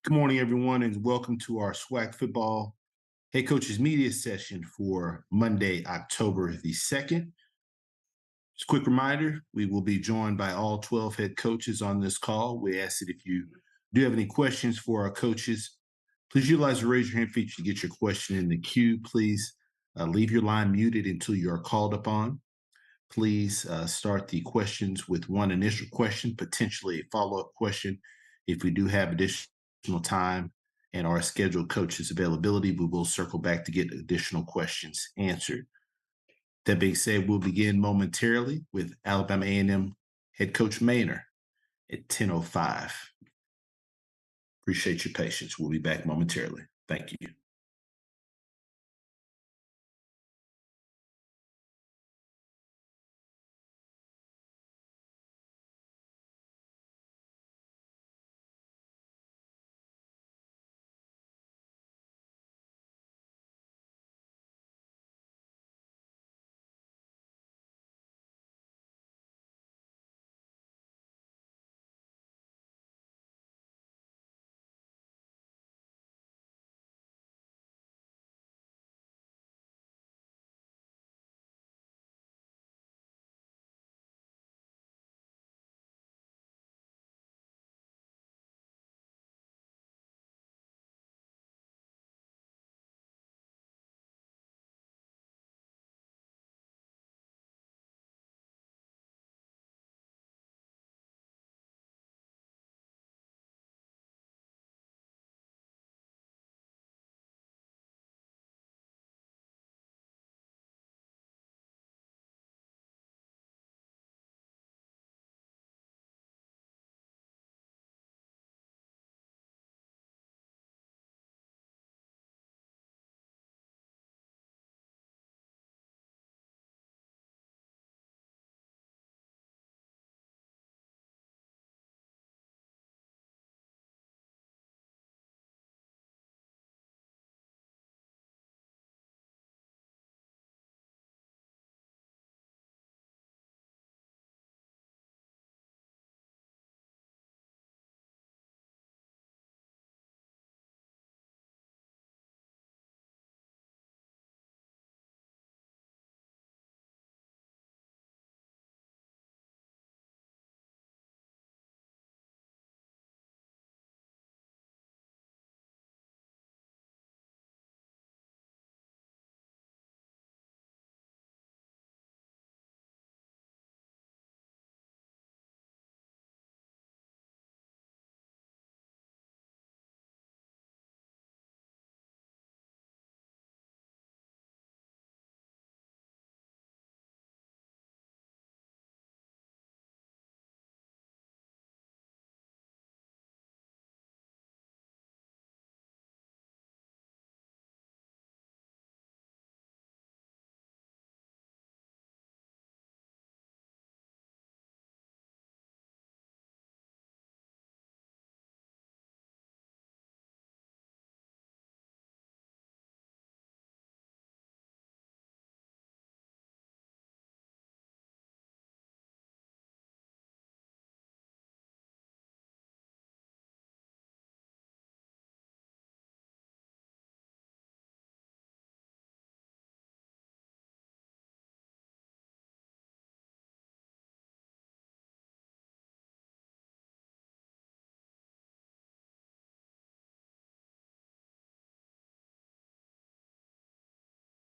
Good morning, everyone, and welcome to our SWAC football head coaches media session for Monday, October the 2nd. Just a quick reminder, we will be joined by all 12 head coaches on this call. We ask that if you do have any questions for our coaches, please utilize the raise your hand feature to get your question in the queue. Please leave your line muted until you are called upon. Please start the questions with one initial question, potentially a follow-up question. If we do have additional time and our scheduled coaches availability, we will circle back to get additional questions answered. That being said, we'll begin momentarily with Alabama A&M head coach Maynor at 10:05. Appreciate your patience. We'll be back momentarily. Thank you.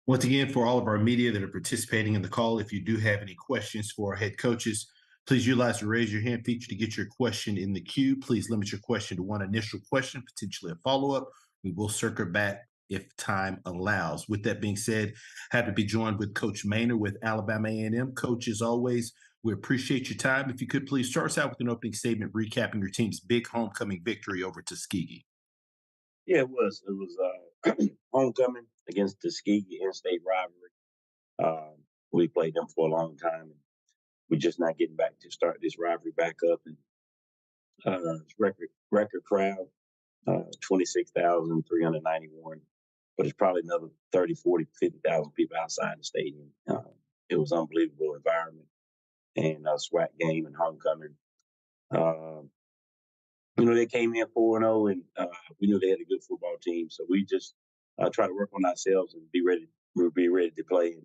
Once again, for all of our media that are participating in the call, if you do have any questions for our head coaches, please utilize the raise your hand feature to get your question in the queue. Please limit your question to one initial question, potentially a follow-up. We will circle back if time allows. With that being said, happy to be joined with Coach Maynor with Alabama A&M. Coach, as always, we appreciate your time. If you could please start us out with an opening statement recapping your team's big homecoming victory over Tuskegee. Yeah, it was. It was homecoming against the Tuskegee in-state rivalry. We played them for a long time, and we're just not getting back to start this rivalry back up. And record crowd, 26,391. But it's probably another 30, 40, 50,000 people outside the stadium. It was unbelievable environment and a SWAC game and homecoming. Um, They came in 4-0, and we knew they had a good football team. So we just try to work on ourselves and be ready. We'll be ready to play.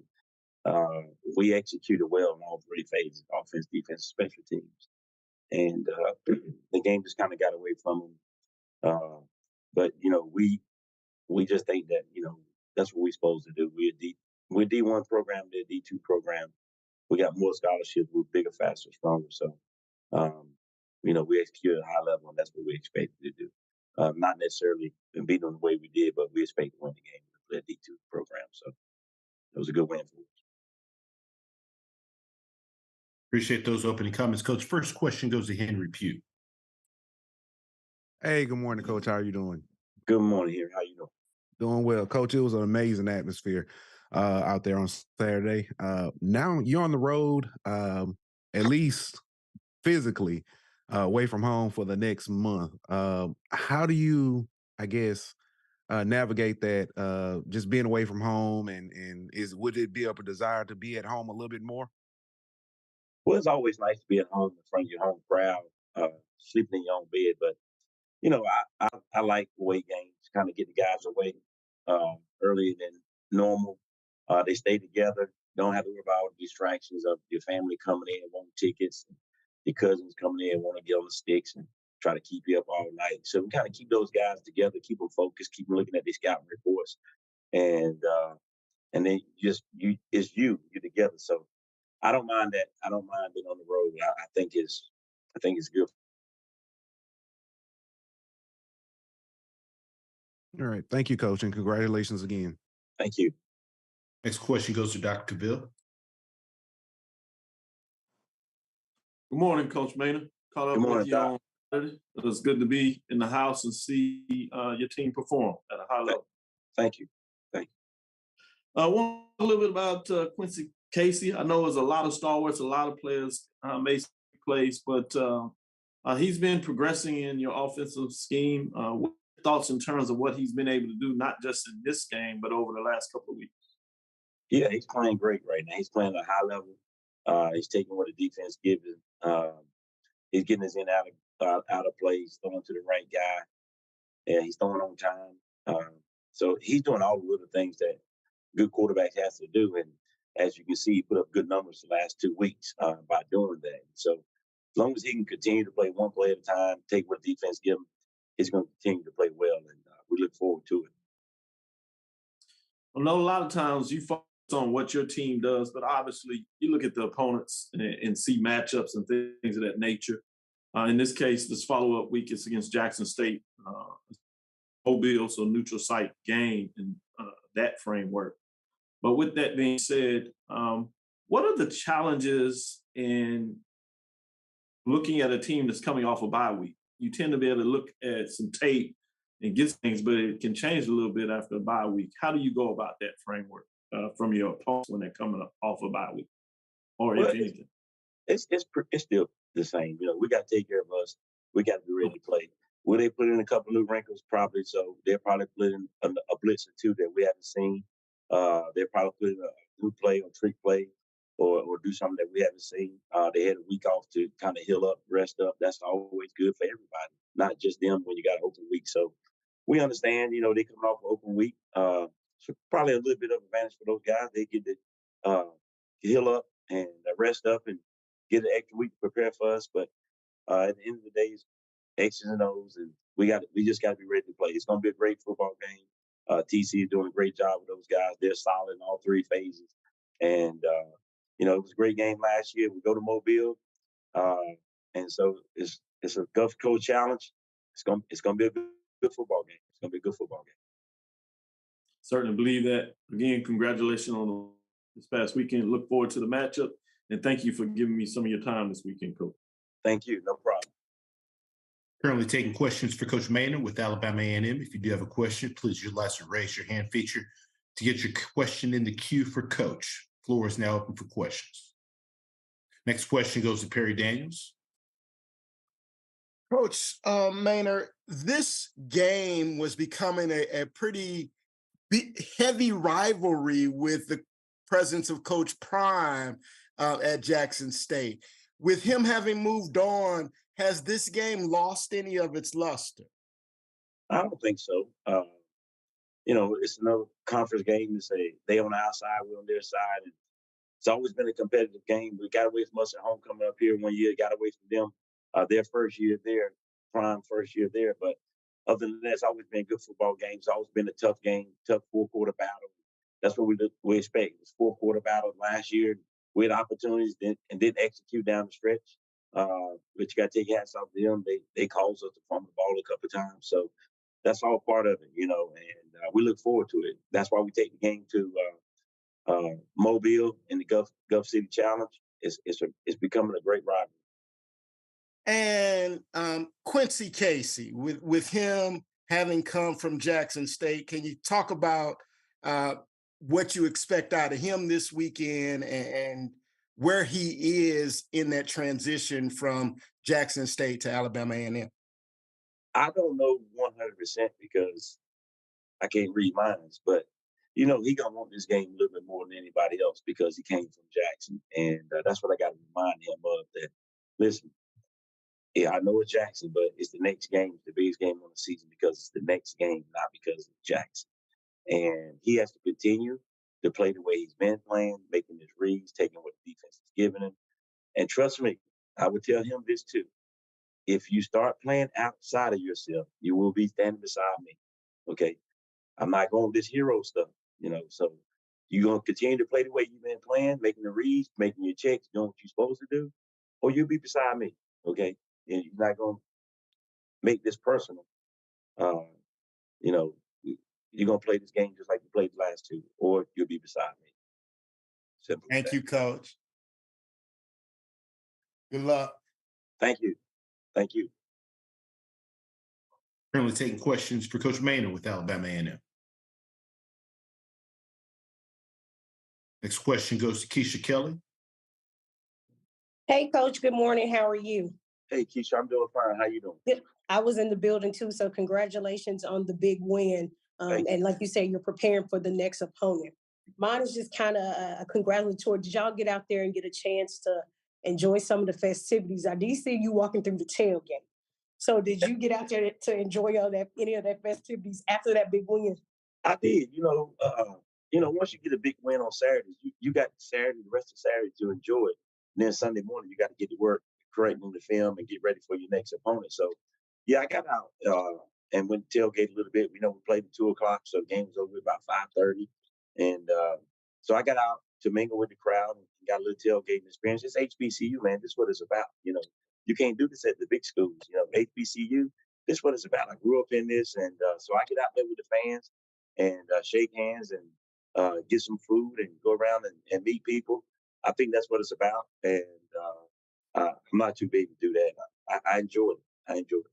And we executed well in all three phases: offense, defense, special teams. And the game just kind of got away from them. But we just think that that's what we're supposed to do. We're D1 program, they're D2 program. We got more scholarships. We're bigger, faster, stronger. So um, we execute at a high level, and that's what we expected to do. Not necessarily beat them the way we did, but we expect to win the game with the D2 program. So it was a good win for us. Appreciate those opening comments, Coach. First question goes to Henry Pugh. Hey, good morning, Coach. How are you doing? Good morning, here. How you doing? Doing well, Coach. It was an amazing atmosphere out there on Saturday. Now you're on the road, at least physically, away from home for the next month. How do you, I guess, navigate that? Just being away from home, and would it be up a desire to be at home a little bit more? Well, it's always nice to be at home in front of your home crowd, sleeping in your own bed. But I like away games, kind of get the guys away earlier than normal. They stay together. Don't have to worry about all the distractions of your family coming in, wanting tickets, and your cousins coming in, want to get on the sticks and try to keep you up all night. So we kind of keep those guys together, keep them focused, keep them looking at their scouting reports, and then you're together. So I don't mind that. I don't mind being on the road. I think it's good. All right. Thank you, Coach, and congratulations again. Thank you. Next question goes to Dr. Cavill. Good morning, Coach Maynor. Caught up Good morning, with you Doc. on Saturday. It was good to be in the house and see your team perform at a high level. Thank you. I want a little bit about Quincy Casey. I know there's a lot of stalwarts, a lot of players made plays, but he's been progressing in your offensive scheme. What are your thoughts in terms of what he's been able to do, not just in this game, but over the last couple of weeks? Yeah, he's playing great right now. He's playing at a high level. He's taking what the defense gives him. He's getting his in out of plays, throwing to the right guy, and he's throwing on time. So he's doing all the little things that good quarterbacks has to do. And as you can see, he put up good numbers the last 2 weeks by doing that. So as long as he can continue to play one play at a time, take what defense gives him, he's going to continue to play well, and we look forward to it. I know a lot of times you focus on what your team does, but obviously you look at the opponents and see matchups and things of that nature. In this case, this follow-up week is against Jackson State, Mobile, so neutral site game in that framework. But with that being said, what are the challenges in looking at a team that's coming off a bye week? You tend to be able to look at some tape and get things, but it can change a little bit after a bye week. How do you go about that framework from your opponents when they're coming off a bye week, or if anything? It's still the same. We got to take care of us. We got to be ready to play. Will they put in a couple new wrinkles? Probably so. They'll probably put in a blitz or two that we haven't seen. They'll probably put in a new play or trick play or do something that we haven't seen. They had a week off to kind of heal up, rest up. That's always good for everybody, not just them when you got an open week. So we understand, they coming off an open week. So probably a little bit of advantage for those guys. They get to heal up and rest up and get an extra week to prepare for us. But at the end of the day, it's X's and O's, and we just got to be ready to play. It's going to be a great football game. TC is doing a great job with those guys. They're solid in all three phases. And, it was a great game last year. We go to Mobile. And so it's a Gulf Coast challenge. It's going to be a good football game. It's going to be a good football game. Certainly believe that. Again, congratulations on this past weekend. Look forward to the matchup. And thank you for giving me some of your time this weekend, Coach. Thank you. No problem. Currently taking questions for Coach Maynor with Alabama A&M. If you do have a question, please utilize the raise your hand feature to get your question in the queue for Coach. Floor is now open for questions. Next question goes to Perry Daniels. Coach Maynor, this game was becoming a pretty heavy rivalry with the presence of Coach Prime at Jackson State. with him having moved on, has this game lost any of its luster? I don't think so. It's another conference game. They on the outside, we're on their side, and it's always been a competitive game. We got away from us at homecoming up here one year, got away from them their first year there, prime first year there. But other than that, it's always been a good football game. It's always been a tough game, tough 4-quarter battle. That's what we expect. It was 4-quarter battle last year. We had opportunities and didn't execute down the stretch. But you got to take hats off to them. They caused us to fumble the ball a couple of times. So that's all part of it, and we look forward to it. That's why we take the game to Mobile in the Gulf City Challenge. It's becoming a great rivalry. And Quincy Casey, with him having come from Jackson State, can you talk about what you expect out of him this weekend and where he is in that transition from Jackson State to Alabama A&M? I don't know 100% because I can't read minds, but he gonna want this game a little bit more than anybody else because he came from Jackson, and that's what I got to remind him of. That listen, yeah, I know it's Jackson, but it's the next game, it's the biggest game on the season because it's the next game, not because it's Jackson. And he has to continue to play the way he's been playing, making his reads, taking what the defense is giving him. And trust me, I would tell him this too. If you start playing outside of yourself, you will be standing beside me. Okay. I'm not going with this hero stuff, so you're going to continue to play the way you've been playing, making the reads, making your checks, doing what you're supposed to do, or you'll be beside me. Okay. And you're not going to make this personal. You're going to play this game just like you played the last two, or you'll be beside me. Simple. Thank you, Coach. Good luck. Thank you. Thank you. Currently taking questions for Coach Maynor with Alabama A&M. Next question goes to Keisha Kelly. Hey, Coach. Good morning. How are you? Hey, Keisha, I'm doing fine. How you doing? Good. I was in the building too, so congratulations on the big win. And like you said, you're preparing for the next opponent. Mine is just kind of a congratulatory. Did y'all get out there and get a chance to enjoy some of the festivities? I did see you walking through the tailgate. So did you get out there to enjoy any of that festivities after that big win? I did. Once you get a big win on Saturday, you got Saturday, the rest of Saturday to enjoy it. And then Sunday morning, you got to get to work, correcting the film, and get ready for your next opponent. So, yeah, I got out and went tailgate a little bit. We played at 2:00, so the game was over about 5:30, and so I got out to mingle with the crowd and got a little tailgating experience. It's HBCU, man. This is what it's about. You can't do this at the big schools. HBCU. This is what it's about. I grew up in this, and so I get out there with the fans and shake hands and get some food and go around and meet people. I think that's what it's about, and I'm not too big to do that. I enjoy it. I enjoy it.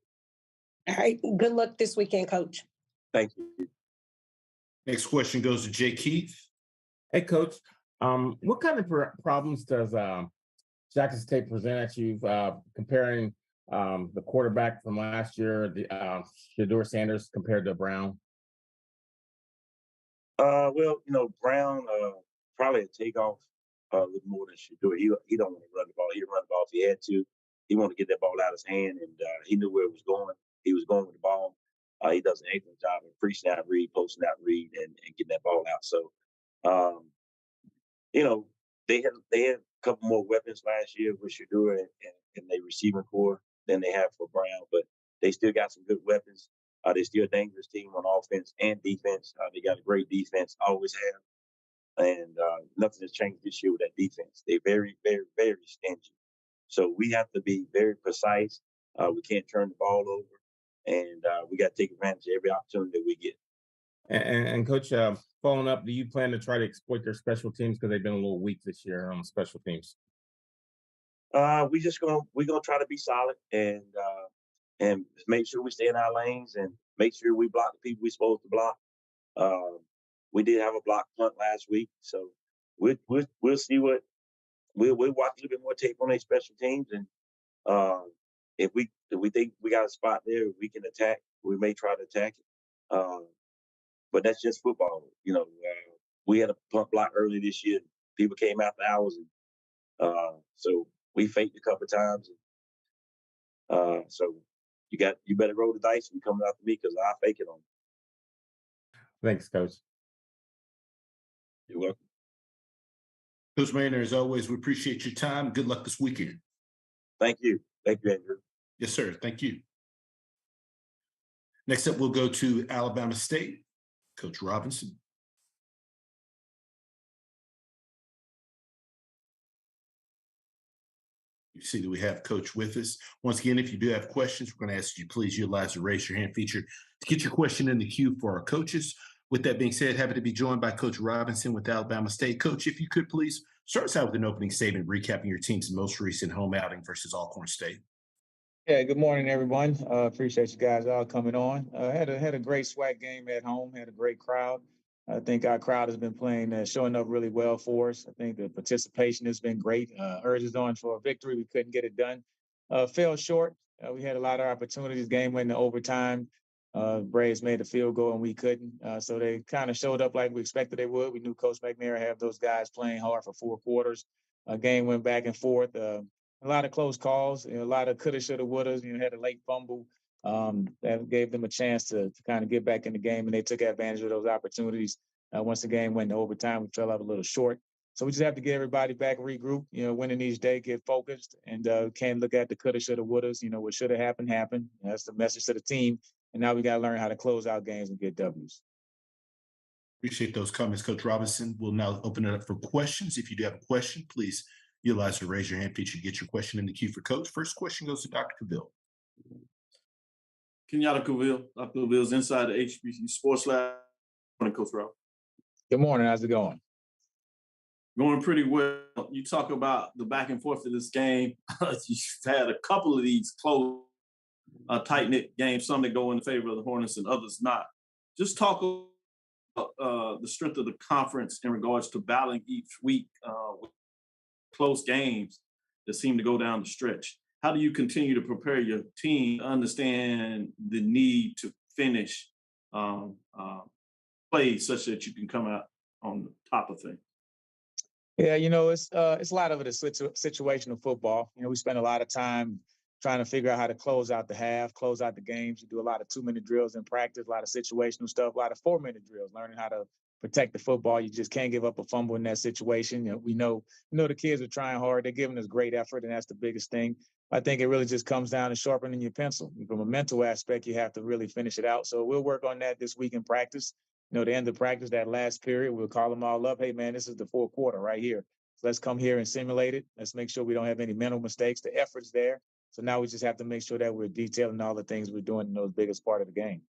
All right. Good luck this weekend, Coach. Thank you. Next question goes to Jay Keith. Hey, Coach. What kind of problems does Jackson State present at you comparing the quarterback from last year, Shedeur Sanders, compared to Brown? Brown probably a takeoff a little more than Shedeur. He don't want to run the ball. He'd run the ball if he had to. He wanted to get that ball out of his hand, and he knew where it was going. He was going with the ball. He does an excellent job of pre-snap read, post-snap read, and getting that ball out. So, they had a couple more weapons last year with Shedeur and their receiving core than they have for Brown, but they still got some good weapons. They're still a dangerous team on offense and defense. They got a great defense, always have. And nothing has changed this year with that defense. They're very, very, very stingy. So we have to be very precise. We can't turn the ball over. And we got to take advantage of every opportunity that we get. And Coach, following up, do you plan to try to exploit their special teams because they've been a little weak this year on special teams? We're gonna try to be solid and make sure we stay in our lanes and make sure we block the people we're supposed to block. We did have a block punt last week, so we'll see what we'll watch a little bit more tape on their special teams, and if we think we got a spot there we can attack, we may try to attack it. But that's just football, we had a punt block early this year. People came after hours, and so we faked a couple times. So you better roll the dice and come after me because I'll fake it on you. Thanks, Coach. You're welcome. Coach Maynor, as always, we appreciate your time. Good luck this weekend. Thank you. Thank you, Andrew. Yes, sir. Thank you. Next up, we'll go to Alabama State. Coach Robinson. You see that we have Coach with us. Once again, if you do have questions, we're going to ask you please utilize the raise your hand feature to get your question in the queue for our coaches. With that being said, happy to be joined by Coach Robinson with Alabama State. Coach, if you could please start us out with an opening statement recapping your team's most recent home outing versus Alcorn State. Yeah, good morning, everyone. Appreciate you guys all coming on. Had a great SWAC game at home. Had a great crowd. I think our crowd has been playing, showing up really well for us. I think the participation has been great. Urges on for a victory. We couldn't get it done. Fell short. We had a lot of opportunities. Game went into overtime. Braves made a field goal and we couldn't. So they kind of showed up like we expected they would. We knew Coach McNair had those guys playing hard for 4 quarters. Game went back and forth. A lot of close calls, a lot of coulda, shoulda, woulda. Had a late fumble that gave them a chance to kind of get back in the game, and they took advantage of those opportunities. Once the game went into overtime, we fell out a little short. So we just have to get everybody back, regroup, winning each day, get focused, and can't look at the coulda, shoulda, wouldas. What shoulda happened, happened. That's the message to the team. And now we got to learn how to close out games and get W's. Appreciate those comments, Coach Robinson. We'll now open it up for questions. If you do have a question, please utilize the raise your hand feature to get your question in the queue for Coach. First question goes to Dr. Cavill. Kenyatta Cavill. Dr. Cavill's inside the HBCU Sports Lab. Good morning, Coach Rob. Good morning. How's it going? Going pretty well. You talk about the back and forth of this game. You've had a couple of these close, tight-knit games, some that go in favor of the Hornets and others not. Just talk about the strength of the conference in regards to battling each week with close games that seem to go down the stretch. How do you continue to prepare your team to understand the need to finish plays such that you can come out on the top of things? Yeah, it's a lot of it is situational football. We spend a lot of time trying to figure out how to close out the half, close out the games. You do a lot of 2-minute drills in practice, a lot of situational stuff, a lot of 4-minute drills, learning how to protect the football. You just can't give up a fumble in that situation. We know the kids are trying hard. They're giving us great effort, and that's the biggest thing. I think it really just comes down to sharpening your pencil. From a mental aspect, you have to really finish it out. So we'll work on that this week in practice. The end of practice, that last period, we'll call them all up. Hey, man, this is the 4th quarter right here. So let's come here and simulate it. Let's make sure we don't have any mental mistakes. The effort's there. So now we just have to make sure that we're detailing all the things we're doing in those biggest part of the game.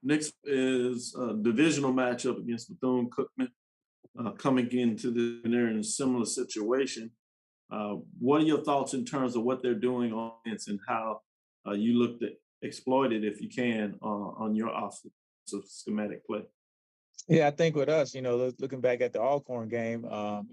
Next is a divisional matchup against Bethune-Cookman, coming into they're in a similar situation. What are your thoughts in terms of what they're doing on offense and how you look to exploit it if you can on your offensive schematic play? Yeah, I think with us, looking back at the Alcorn game,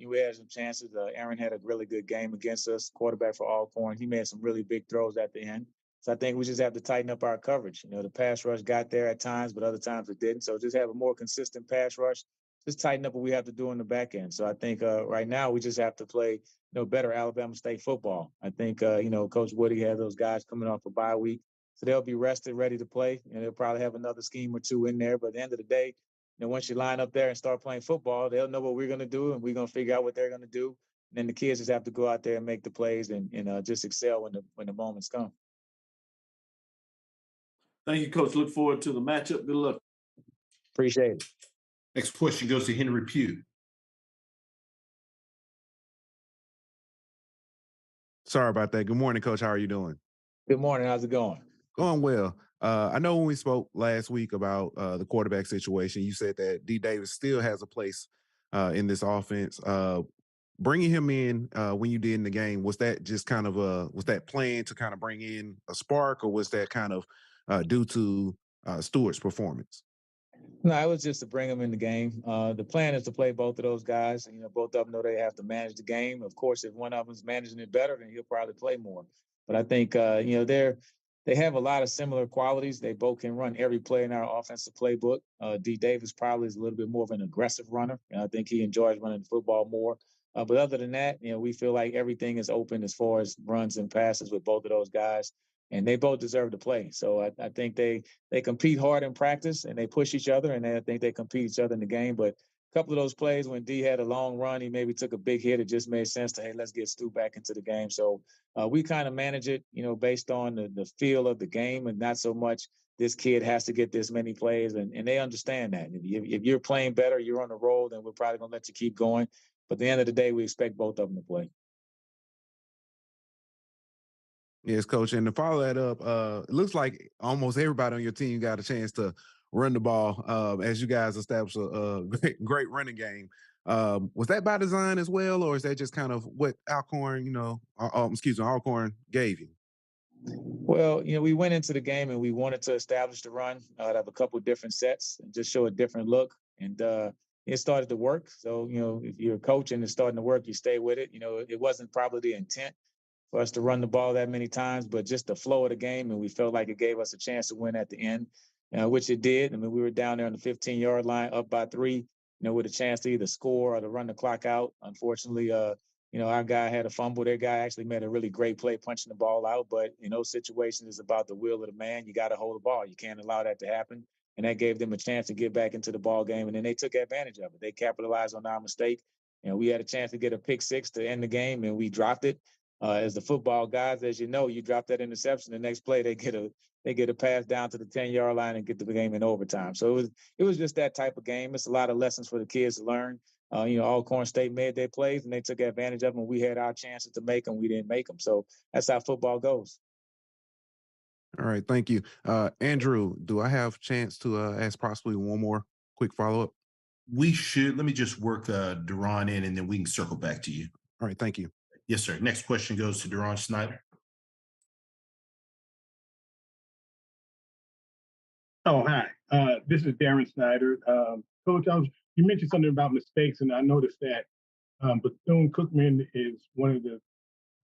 we had some chances. Aaron had a really good game against us, quarterback for Alcorn. He made some really big throws at the end. So I think we just have to tighten up our coverage. The pass rush got there at times, but other times it didn't. So just have a more consistent pass rush. Just tighten up what we have to do in the back end. So I think right now we just have to play, better Alabama State football. I think, Coach Woody has those guys coming off a bye week. So they'll be rested, ready to play. They'll probably have another scheme or two in there. But at the end of the day, once you line up there and start playing football, they'll know what we're going to do, and we're going to figure out what they're going to do. And then the kids just have to go out there and make the plays and just excel when the moments come. Thank you, Coach. Look forward to the matchup. Good luck. Appreciate it. Next question goes to Henry Pugh. Sorry about that. Good morning, Coach. How are you doing? Good morning. How's it going? Going well. I know when we spoke last week about the quarterback situation, you said that D. Davis still has a place in this offense. Bringing him in when you did in the game, was that just kind of was that plan to kind of bring in a spark, or was that kind of due to Stewart's performance? No, it was just to bring them in the game. The plan is to play both of those guys. Both of them know they have to manage the game. Of course, if one of them is managing it better, then he'll probably play more. But I think, they have a lot of similar qualities. They both can run every play in our offensive playbook. D. Davis probably is a little bit more of an aggressive runner, and I think he enjoys running the football more. But other than that, we feel like everything is open as far as runs and passes with both of those guys, and they both deserve to play. So I think they compete hard in practice and they push each other, and I think they compete each other in the game. But a couple of those plays when D had a long run, he maybe took a big hit. It just made sense to, hey, let's get Stu back into the game. So we kind of manage it, based on the feel of the game and not so much this kid has to get this many plays. And they understand that. If you're playing better, you're on the roll, then we're probably going to let you keep going. But at the end of the day, we expect both of them to play. Yes, coach. And to follow that up, it looks like almost everybody on your team got a chance to run the ball as you guys established a great running game. Was that by design as well, or is that just kind of what Alcorn, Alcorn gave you? Well, we went into the game and we wanted to establish the run, have a couple of different sets and just show a different look. And it started to work. So, if you're a coach and it's starting to work, you stay with it. It wasn't probably the intent for us to run the ball that many times, but just the flow of the game. And we felt like it gave us a chance to win at the end, which it did. I mean, we were down there on the 15-yard line, up by 3, with a chance to either score or to run the clock out. Unfortunately, our guy had a fumble. Their guy actually made a really great play punching the ball out. But in those situations, it's about the will of the man. You got to hold the ball. You can't allow that to happen. And that gave them a chance to get back into the ball game. And then they took advantage of it. They capitalized on our mistake. We had a chance to get a pick 6 to end the game, and we dropped it. As the football guys, as you know, you drop that interception, the next play they get a pass down to the 10-yard line and get the game in overtime. So it was just that type of game. It's a lot of lessons for the kids to learn. Alcorn State made their plays and they took advantage of them. We had our chances to make them. We didn't make them. So that's how football goes. All right. Thank you. Andrew, do I have a chance to ask possibly one more quick follow-up? We should. Let me just work Deron in and then we can circle back to you. All right. Thank you. Yes, sir. Next question goes to Deron Snyder. Oh, hi. This is Darren Snyder. Coach, you mentioned something about mistakes, and I noticed that Bethune-Cookman is one of the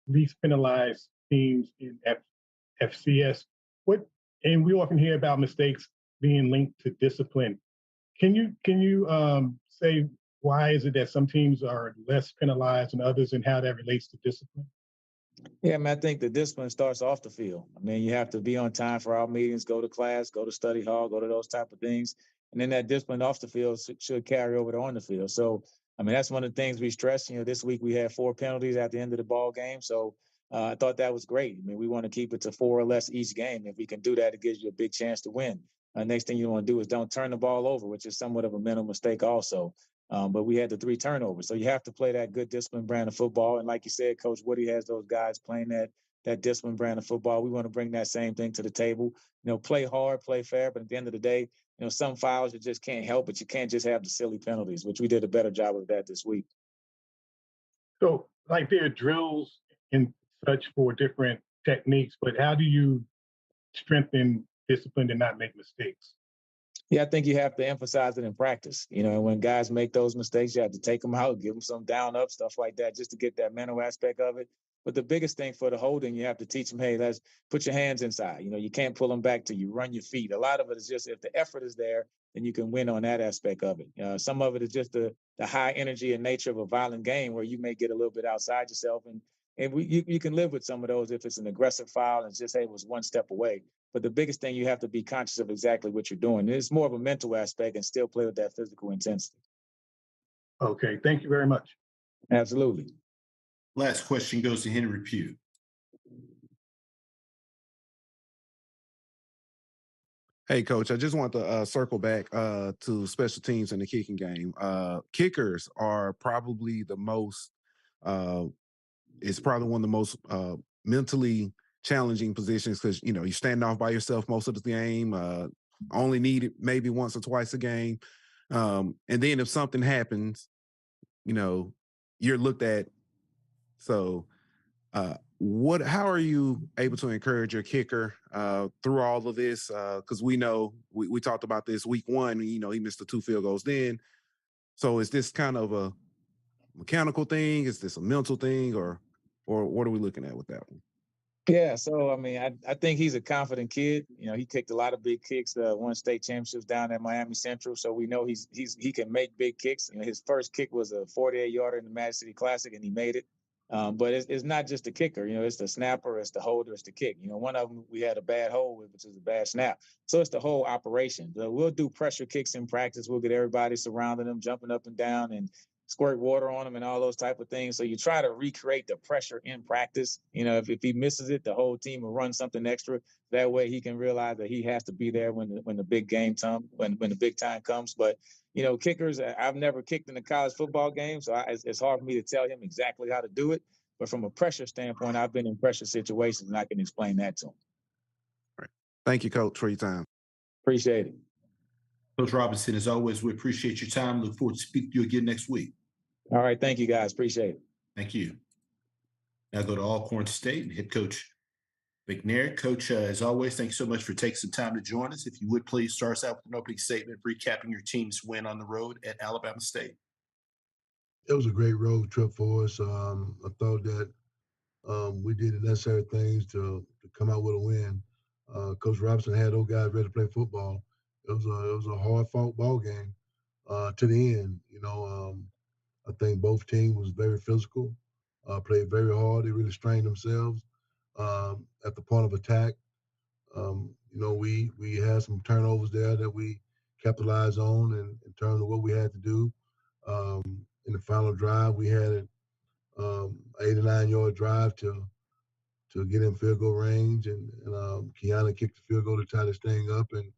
least penalized teams in FCS. And we often hear about mistakes being linked to discipline. Can you say why is it that some teams are less penalized than others, and how that relates to discipline? Yeah, I think the discipline starts off the field. I mean, you have to be on time for our meetings, go to class, go to study hall, go to those type of things. And then that discipline off the field should carry over to on the field. So, I mean, that's one of the things we stress. This week we had 4 penalties at the end of the ball game. So I thought that was great. I mean, we want to keep it to 4 or less each game. If we can do that, it gives you a big chance to win. Next thing you want to do is don't turn the ball over, which is somewhat of a mental mistake also. But we had the 3 turnovers. So you have to play that good disciplined brand of football. And like you said, Coach Woody has those guys playing that disciplined brand of football. We want to bring that same thing to the table. Play hard, play fair. But at the end of the day, some fouls you just can't help, but you can't just have the silly penalties, which we did a better job of that this week. So, like, there are drills and such for different techniques, but how do you strengthen discipline to not make mistakes? Yeah, I think you have to emphasize it in practice. When guys make those mistakes, you have to take them out, give them some down up, stuff like that, just to get that mental aspect of it. But the biggest thing for the holding, you have to teach them, hey, let's put your hands inside. You can't pull them back till you run your feet. A lot of it is just if the effort is there, then you can win on that aspect of it. Some of it is just the high energy and nature of a violent game where you may get a little bit outside yourself. And you can live with some of those if it's an aggressive foul and just, hey, it was one step away. But the biggest thing, you have to be conscious of exactly what you're doing. It's more of a mental aspect and still play with that physical intensity. Okay, thank you very much. Absolutely. Last question goes to Henry Pugh. Hey, Coach, I just want to circle back to special teams in the kicking game. Kickers are probably the most, it's probably one of the most mentally challenging positions because, you stand off by yourself most of the game, only need it maybe once or twice a game. And then if something happens, you're looked at. So how are you able to encourage your kicker through all of this? Because we know we talked about this week 1, he missed the 2 field goals then. So is this kind of a mechanical thing? Is this a mental thing, or what are we looking at with that one? Yeah, so I mean, I think he's a confident kid. You know, he kicked a lot of big kicks, won state championships down at Miami Central. So we know he can make big kicks. You know, his first kick was a 48-yarder in the Magic City Classic, and he made it. But it's not just the kicker. You know, it's the snapper, it's the holder, it's the kick. You know, one of them we had a bad hold with, which is a bad snap. So it's the whole operation. We'll do pressure kicks in practice. We'll get everybody surrounding them, jumping up and down, and squirt water on him and all those type of things. So you try to recreate the pressure in practice. You know, if he misses it, the whole team will run something extra. That way he can realize that he has to be there when the big game comes, when the big time comes. But, you know, kickers, I've never kicked in a college football game, so it's hard for me to tell him exactly how to do it. But from a pressure standpoint, I've been in pressure situations, and I can explain that to him. Right. Thank you, Coach, for your time. Appreciate it. Coach Robinson, as always, we appreciate your time. Look forward to speaking to you again next week. All right. Thank you, guys. Appreciate it. Thank you. Now go to Alcorn State and head coach McNair. Coach, as always, thanks so much for taking some time to join us. If you would please start us out with an opening statement recapping your team's win on the road at Alabama State. It was a great road trip for us. I thought that we did the necessary things to come out with a win. Coach Robinson had those guys ready to play football. It was a hard fought ball game to the end. You know, I think both teams was very physical, played very hard. They really strained themselves at the point of attack. You know, we had some turnovers there that we capitalized on in terms of what we had to do. In the final drive, we had an 89-yard drive to get in field goal range, and Kiana kicked the field goal to tie this thing up and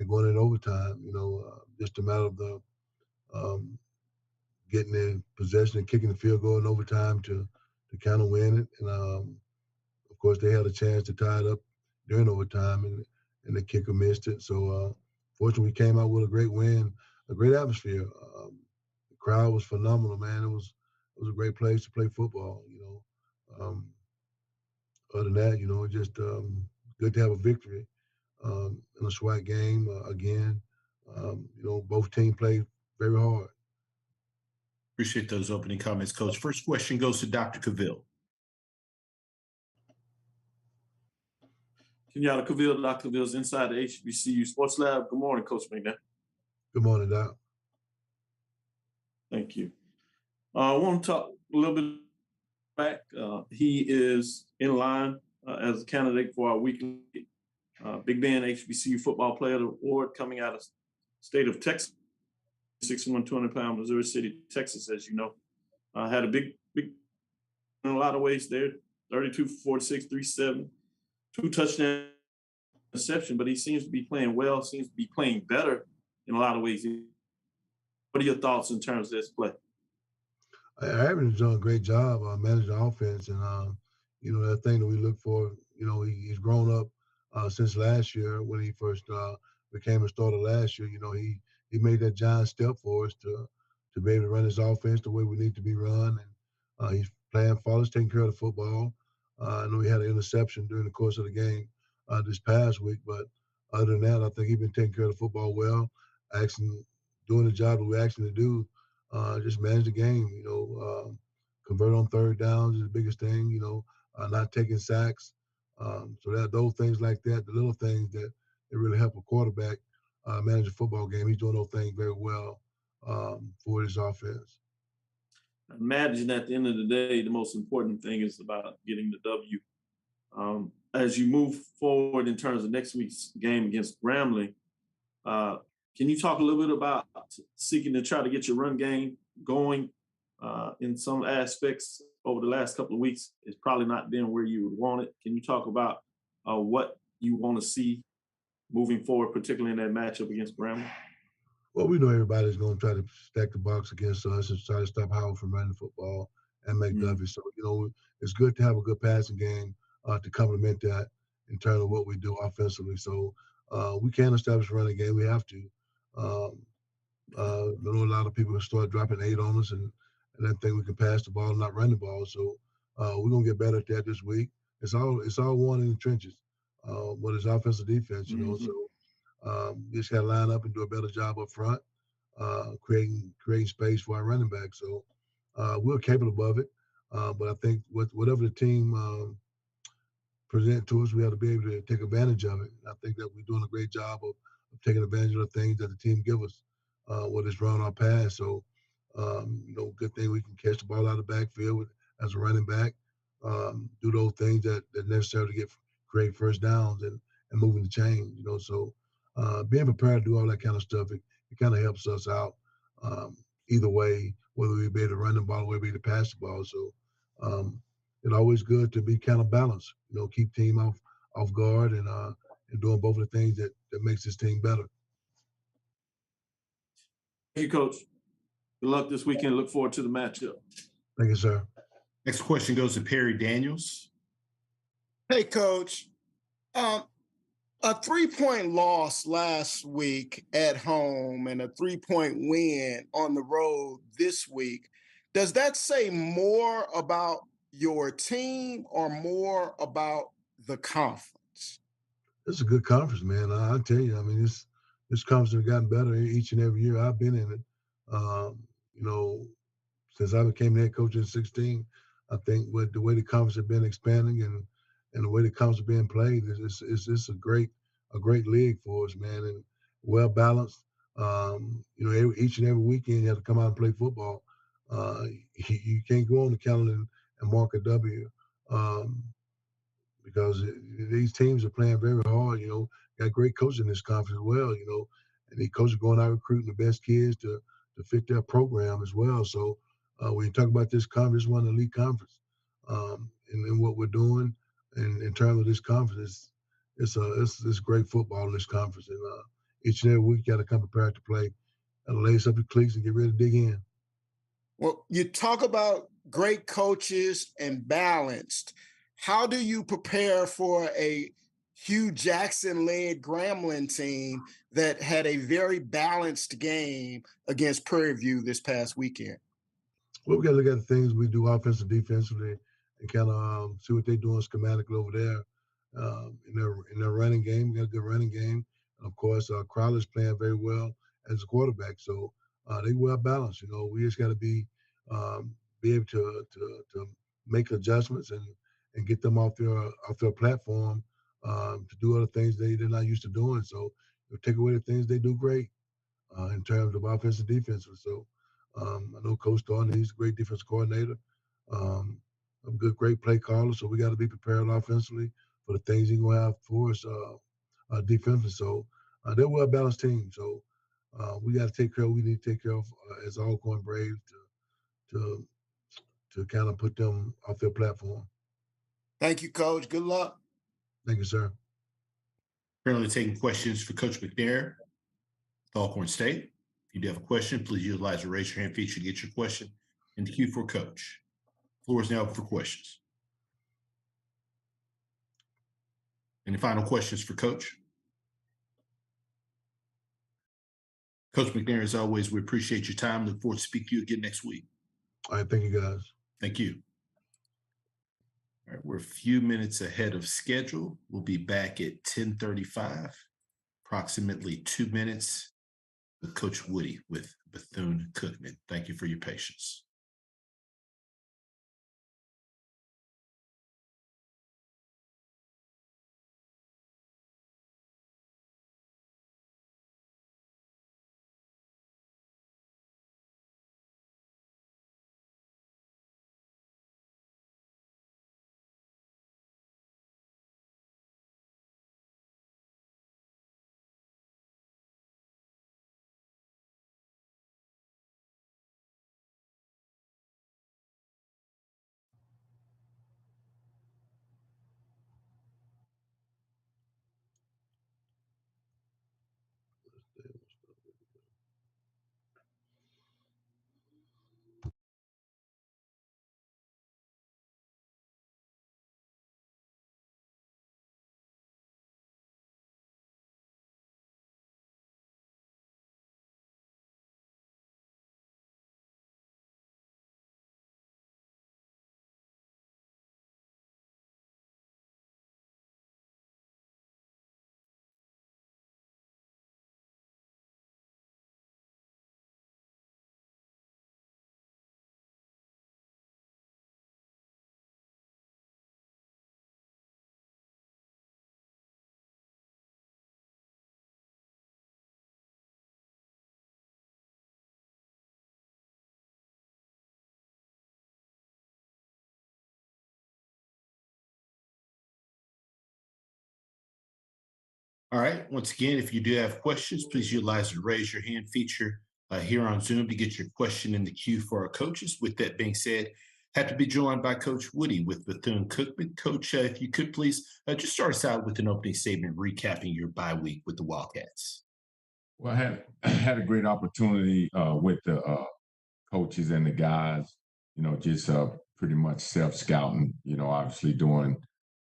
going in overtime. You know, just a matter of the getting in possession and kicking the field goal in overtime to kind of win it. And of course, they had a chance to tie it up during overtime, and the kicker missed it. So fortunately, we came out with a great win, a great atmosphere. The crowd was phenomenal, man. It was a great place to play football. You know, other than that, you know, just good to have a victory in a SWAC game again. You know, both teams played very hard. Appreciate those opening comments, Coach. First question goes to Dr. Cavill. Kenyatta Cavill, Dr. Cavill's inside the HBCU Sports Lab. Good morning, Coach McNair. Good morning, Doc. Thank you. I want to talk a little bit back. He is in line as a candidate for our weekly Big Ben HBCU Football Player Award coming out of state of Texas, 6'1", 200-pound Missouri City, Texas, as you know. Had a big, in a lot of ways there, 32 for 46, 370, 2 touchdown interception, but he seems to be playing well, seems to be playing better in a lot of ways. What are your thoughts in terms of this play? Harriman's done a great job managing the offense, and you know, that thing that we look for. You know, he's grown up since last year when he first became a starter last year. You know, he made that giant step for us to be able to run his offense the way we need to be run, and he's playing flawless, taking care of the football. I know he had an interception during the course of the game this past week, but other than that, I think he's been taking care of the football well, doing the job that we asked him to do. Just manage the game, you know, convert on third downs is the biggest thing, you know, not taking sacks. So that those things like that, the little things that really help a quarterback manage a football game. He's doing those things very well for his offense. I imagine at the end of the day, the most important thing is about getting the W. As you move forward in terms of next week's game against Grambling, can you talk a little bit about seeking to try to get your run game going in some aspects over the last couple of weeks? It's probably not been where you would want it. Can you talk about what you want to see moving forward, particularly in that matchup against Grambling? Well, we know everybody's going to try to stack the box against us and try to stop Howard from running the football and McDowell. So, you know, it's good to have a good passing game to complement that in terms of what we do offensively. So we can't establish a running game. We have to. I know a lot of people start dropping 8 on us and then think we can pass the ball and not run the ball. So we're going to get better at that this week. It's all won in the trenches, but it's offensive defense, you know. So just got to line up and do a better job up front, creating space for our running back. So we're capable of it. But I think whatever the team present to us, we have to be able to take advantage of it. I think that we're doing a great job of taking advantage of the things that the team give us, whether it's run or pass. So, good thing we can catch the ball out of the backfield as a running back, do those things that necessary to create first downs and moving the chain. So being prepared to do all that kind of stuff, it kind of helps us out either way, whether we be able to run the ball or whether we be able to pass the ball. So it's always good to be kind of balanced, keep team off guard and doing both of the things that makes this team better. Thank you, Coach. Good luck this weekend. Look forward to the matchup. Thank you, sir. Next question goes to Perry Daniels. Hey, Coach. A 3-point loss last week at home and a 3-point win on the road this week. Does that say more about your team or more about the conference? It's a good conference, man. I tell you, I mean, this conference has gotten better each and every year I've been in it. Since I became head coach in 2016, I think with the way the conference has been expanding and the way the conference is being played, it's a great league for us, man, and well balanced. Each and every weekend you have to come out and play football. You can't go on the calendar and mark a W. Because these teams are playing very hard, got great coaches in this conference as well, and these coaches going out recruiting the best kids to fit their program as well. So when you talk about this conference, one elite conference, and what we're doing in terms of this conference, it's great football in this conference. And each and every week you got to come prepared to play and lace up your cleats and get ready to dig in. Well, you talk about great coaches and balanced. How do you prepare for a Hugh Jackson-led Grambling team that had a very balanced game against Prairie View this past weekend? Well, we got to look at the things we do offensive, defensively, and kind of see what they're doing schematically over there in their running game. We got a good running game. And of course, Crowler's playing very well as a quarterback, so they well balanced. We just got to be able to make adjustments and get them off their platform to do other things they're not used to doing. So take away the things they do great in terms of offensive, defensive. So I know Coach Thornton, he's a great defensive coordinator, a great play caller. So we got to be prepared offensively for the things he's going to have for us defensively. So they're a well-balanced team. So we got to take care of what we need to take care of as Alcorn Braves to kind of put them off their platform. Thank you, Coach. Good luck. Thank you, sir. Currently taking questions for Coach McNair, Alcorn State. If you do have a question, please utilize the raise your hand feature to get your question in the queue for Coach. Floor is now open for questions. Any final questions for Coach? Coach McNair, as always, we appreciate your time. Look forward to speaking to you again next week. All right, thank you, guys. Thank you. All right, we're a few minutes ahead of schedule. We'll be back at 10:35, approximately 2 minutes with Coach Woody with Bethune-Cookman. Thank you for your patience. All right. Once again, if you do have questions, please utilize the raise your hand feature here on Zoom to get your question in the queue for our coaches. With that being said, have to be joined by Coach Woody with Bethune-Cookman. Coach, if you could please just start us out with an opening statement recapping your bye week with the Wildcats. Well, I had a great opportunity with the coaches and the guys, just pretty much self-scouting, obviously doing,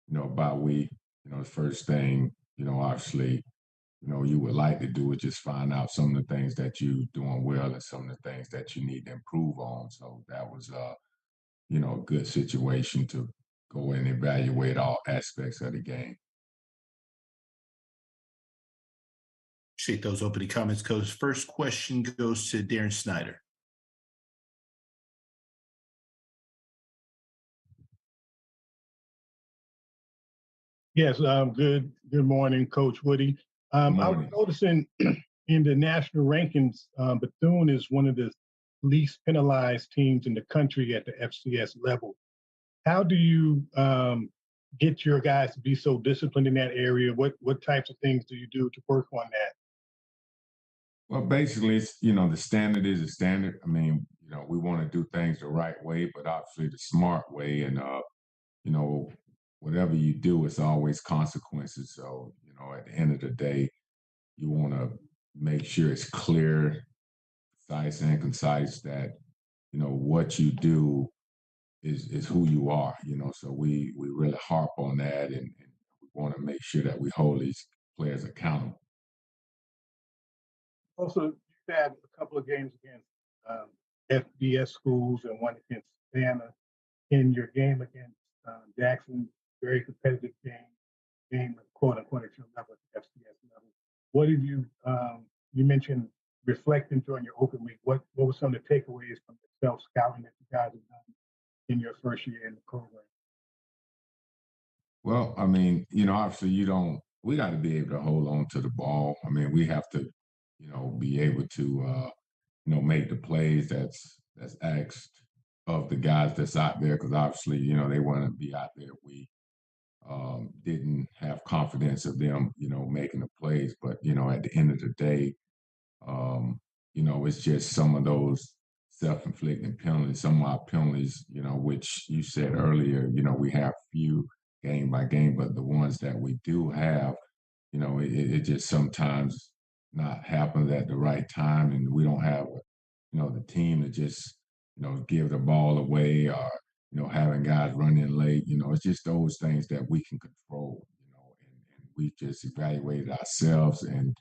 bye week, the first thing, obviously, you would like to do is just find out some of the things that you're doing well and some of the things that you need to improve on. So that was, a good situation to go and evaluate all aspects of the game. Appreciate those opening comments, Coach. First question goes to Darren Snyder. Yes, good morning, Coach Woody. I was noticing in the national rankings, Bethune is one of the least penalized teams in the country at the FCS level. How do you get your guys to be so disciplined in that area? What types of things do you do to work on that? Well, basically, it's, the standard is a standard. I mean, we want to do things the right way, but obviously the smart way. And, whatever you do, it's always consequences. So, at the end of the day, you want to make sure it's clear, precise, and concise that, what you do is who you are, so we really harp on that and we want to make sure that we hold these players accountable. Also, you've had a couple of games against FBS schools and one against Savannah. In your game against Jackson, very competitive game quote unquote at your level, at the FCS level. What did you mentioned reflecting during your open week? What were some of the takeaways from the self-scouting that you guys have done in your first year in the program? Well, I mean, obviously we got to be able to hold on to the ball. I mean, we have to, be able to, make the plays that's asked of the guys that's out there, because obviously, they want to be out there. We didn't have confidence of them, making the plays. But, at the end of the day, it's just some of those self-inflicted penalties, some of our penalties, which you said earlier, we have few game by game, but the ones that we do have, it just sometimes not happens at the right time, and we don't have, the team to just, give the ball away or, having guys run in late. It's just those things that we can control, and we just evaluated ourselves. And,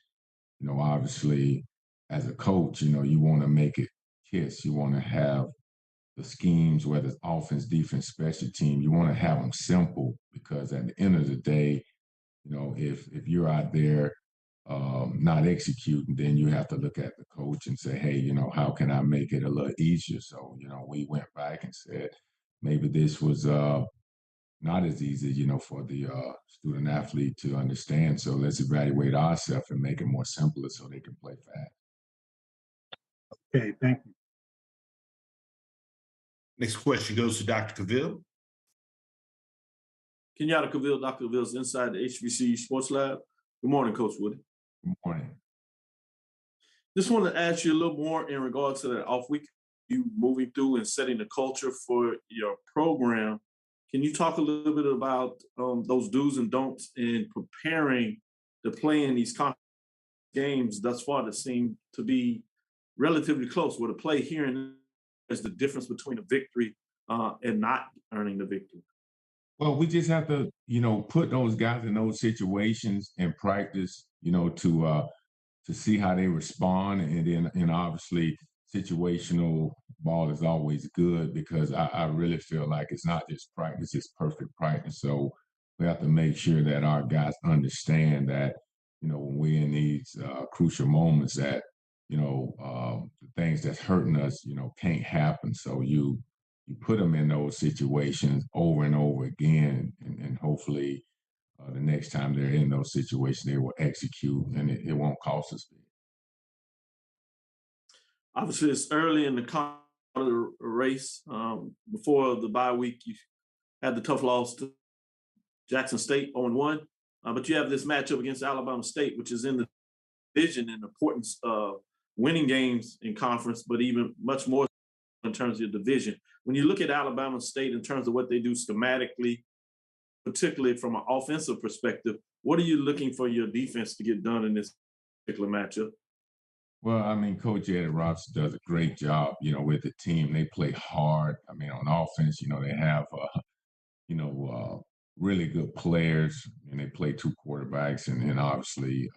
obviously, as a coach, you want to make it kiss. You want to have the schemes, whether it's offense, defense, special team, you want to have them simple, because at the end of the day, if you're out there not executing, then you have to look at the coach and say, hey, how can I make it a little easier? So, we went back and said, maybe this was not as easy, for the student athlete to understand. So let's evaluate ourselves and make it more simpler so they can play fast. Okay, thank you. Next question goes to Dr. Cavill. Kenyatta Cavill, Dr. Cavill's inside the HBCU Sports Lab. Good morning, Coach Woody. Good morning. Just want to ask you a little more in regards to that off week, you moving through and setting the culture for your program. Can you talk a little bit about those do's and don'ts in preparing to play in these games thus far that seem to be relatively close, where the play here and is the difference between a victory and not earning the victory? Well, we just have to, put those guys in those situations and practice, to see how they respond. And then, obviously, situational ball is always good, because I really feel like it's not just practice, it's perfect practice. So we have to make sure that our guys understand that, when we're in these crucial moments, that, the things that's hurting us, can't happen. So you put them in those situations over and over again, and hopefully the next time they're in those situations, they will execute, and it won't cost us. Obviously, it's early in the race. Before the bye week, you had the tough loss to Jackson State 0-1. but you have this matchup against Alabama State, which is in the division and importance of winning games in conference, but even much more in terms of your division. When you look at Alabama State in terms of what they do schematically, particularly from an offensive perspective, what are you looking for your defense to get done in this particular matchup? Well, I mean, Coach Eddie Robson does a great job, with the team. They play hard. I mean, on offense, they have, really good players, and they play two quarterbacks, and obviously,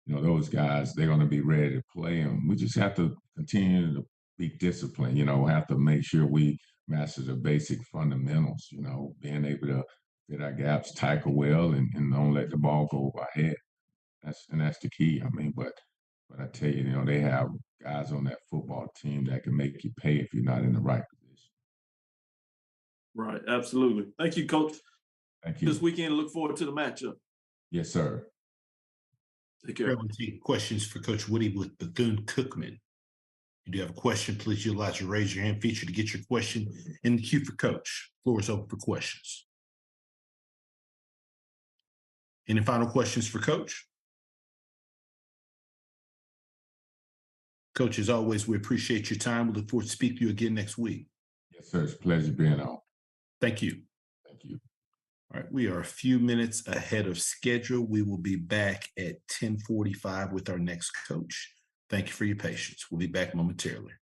those guys, they're going to be ready to play. And we just have to continue to be disciplined, have to make sure we master the basic fundamentals, being able to fit our gaps, tackle well, and don't let the ball go over our head. That's the key. I mean, but I tell you, they have guys on that football team that can make you pay if you're not in the right position. Right, absolutely. Thank you, Coach. Thank you. This weekend, look forward to the matchup. Yes, sir. Take care. We'll take questions for Coach Woody with Bethune-Cookman. If you do have a question, please utilize your raise your hand feature to get your question in the queue for Coach. Floor is open for questions. Any final questions for Coach? Coach, as always, we appreciate your time. We look forward to speaking to you again next week. Yes, sir. It's a pleasure being on. Thank you. Thank you. All right, we are a few minutes ahead of schedule. We will be back at 10:45 with our next coach. Thank you for your patience. We'll be back momentarily.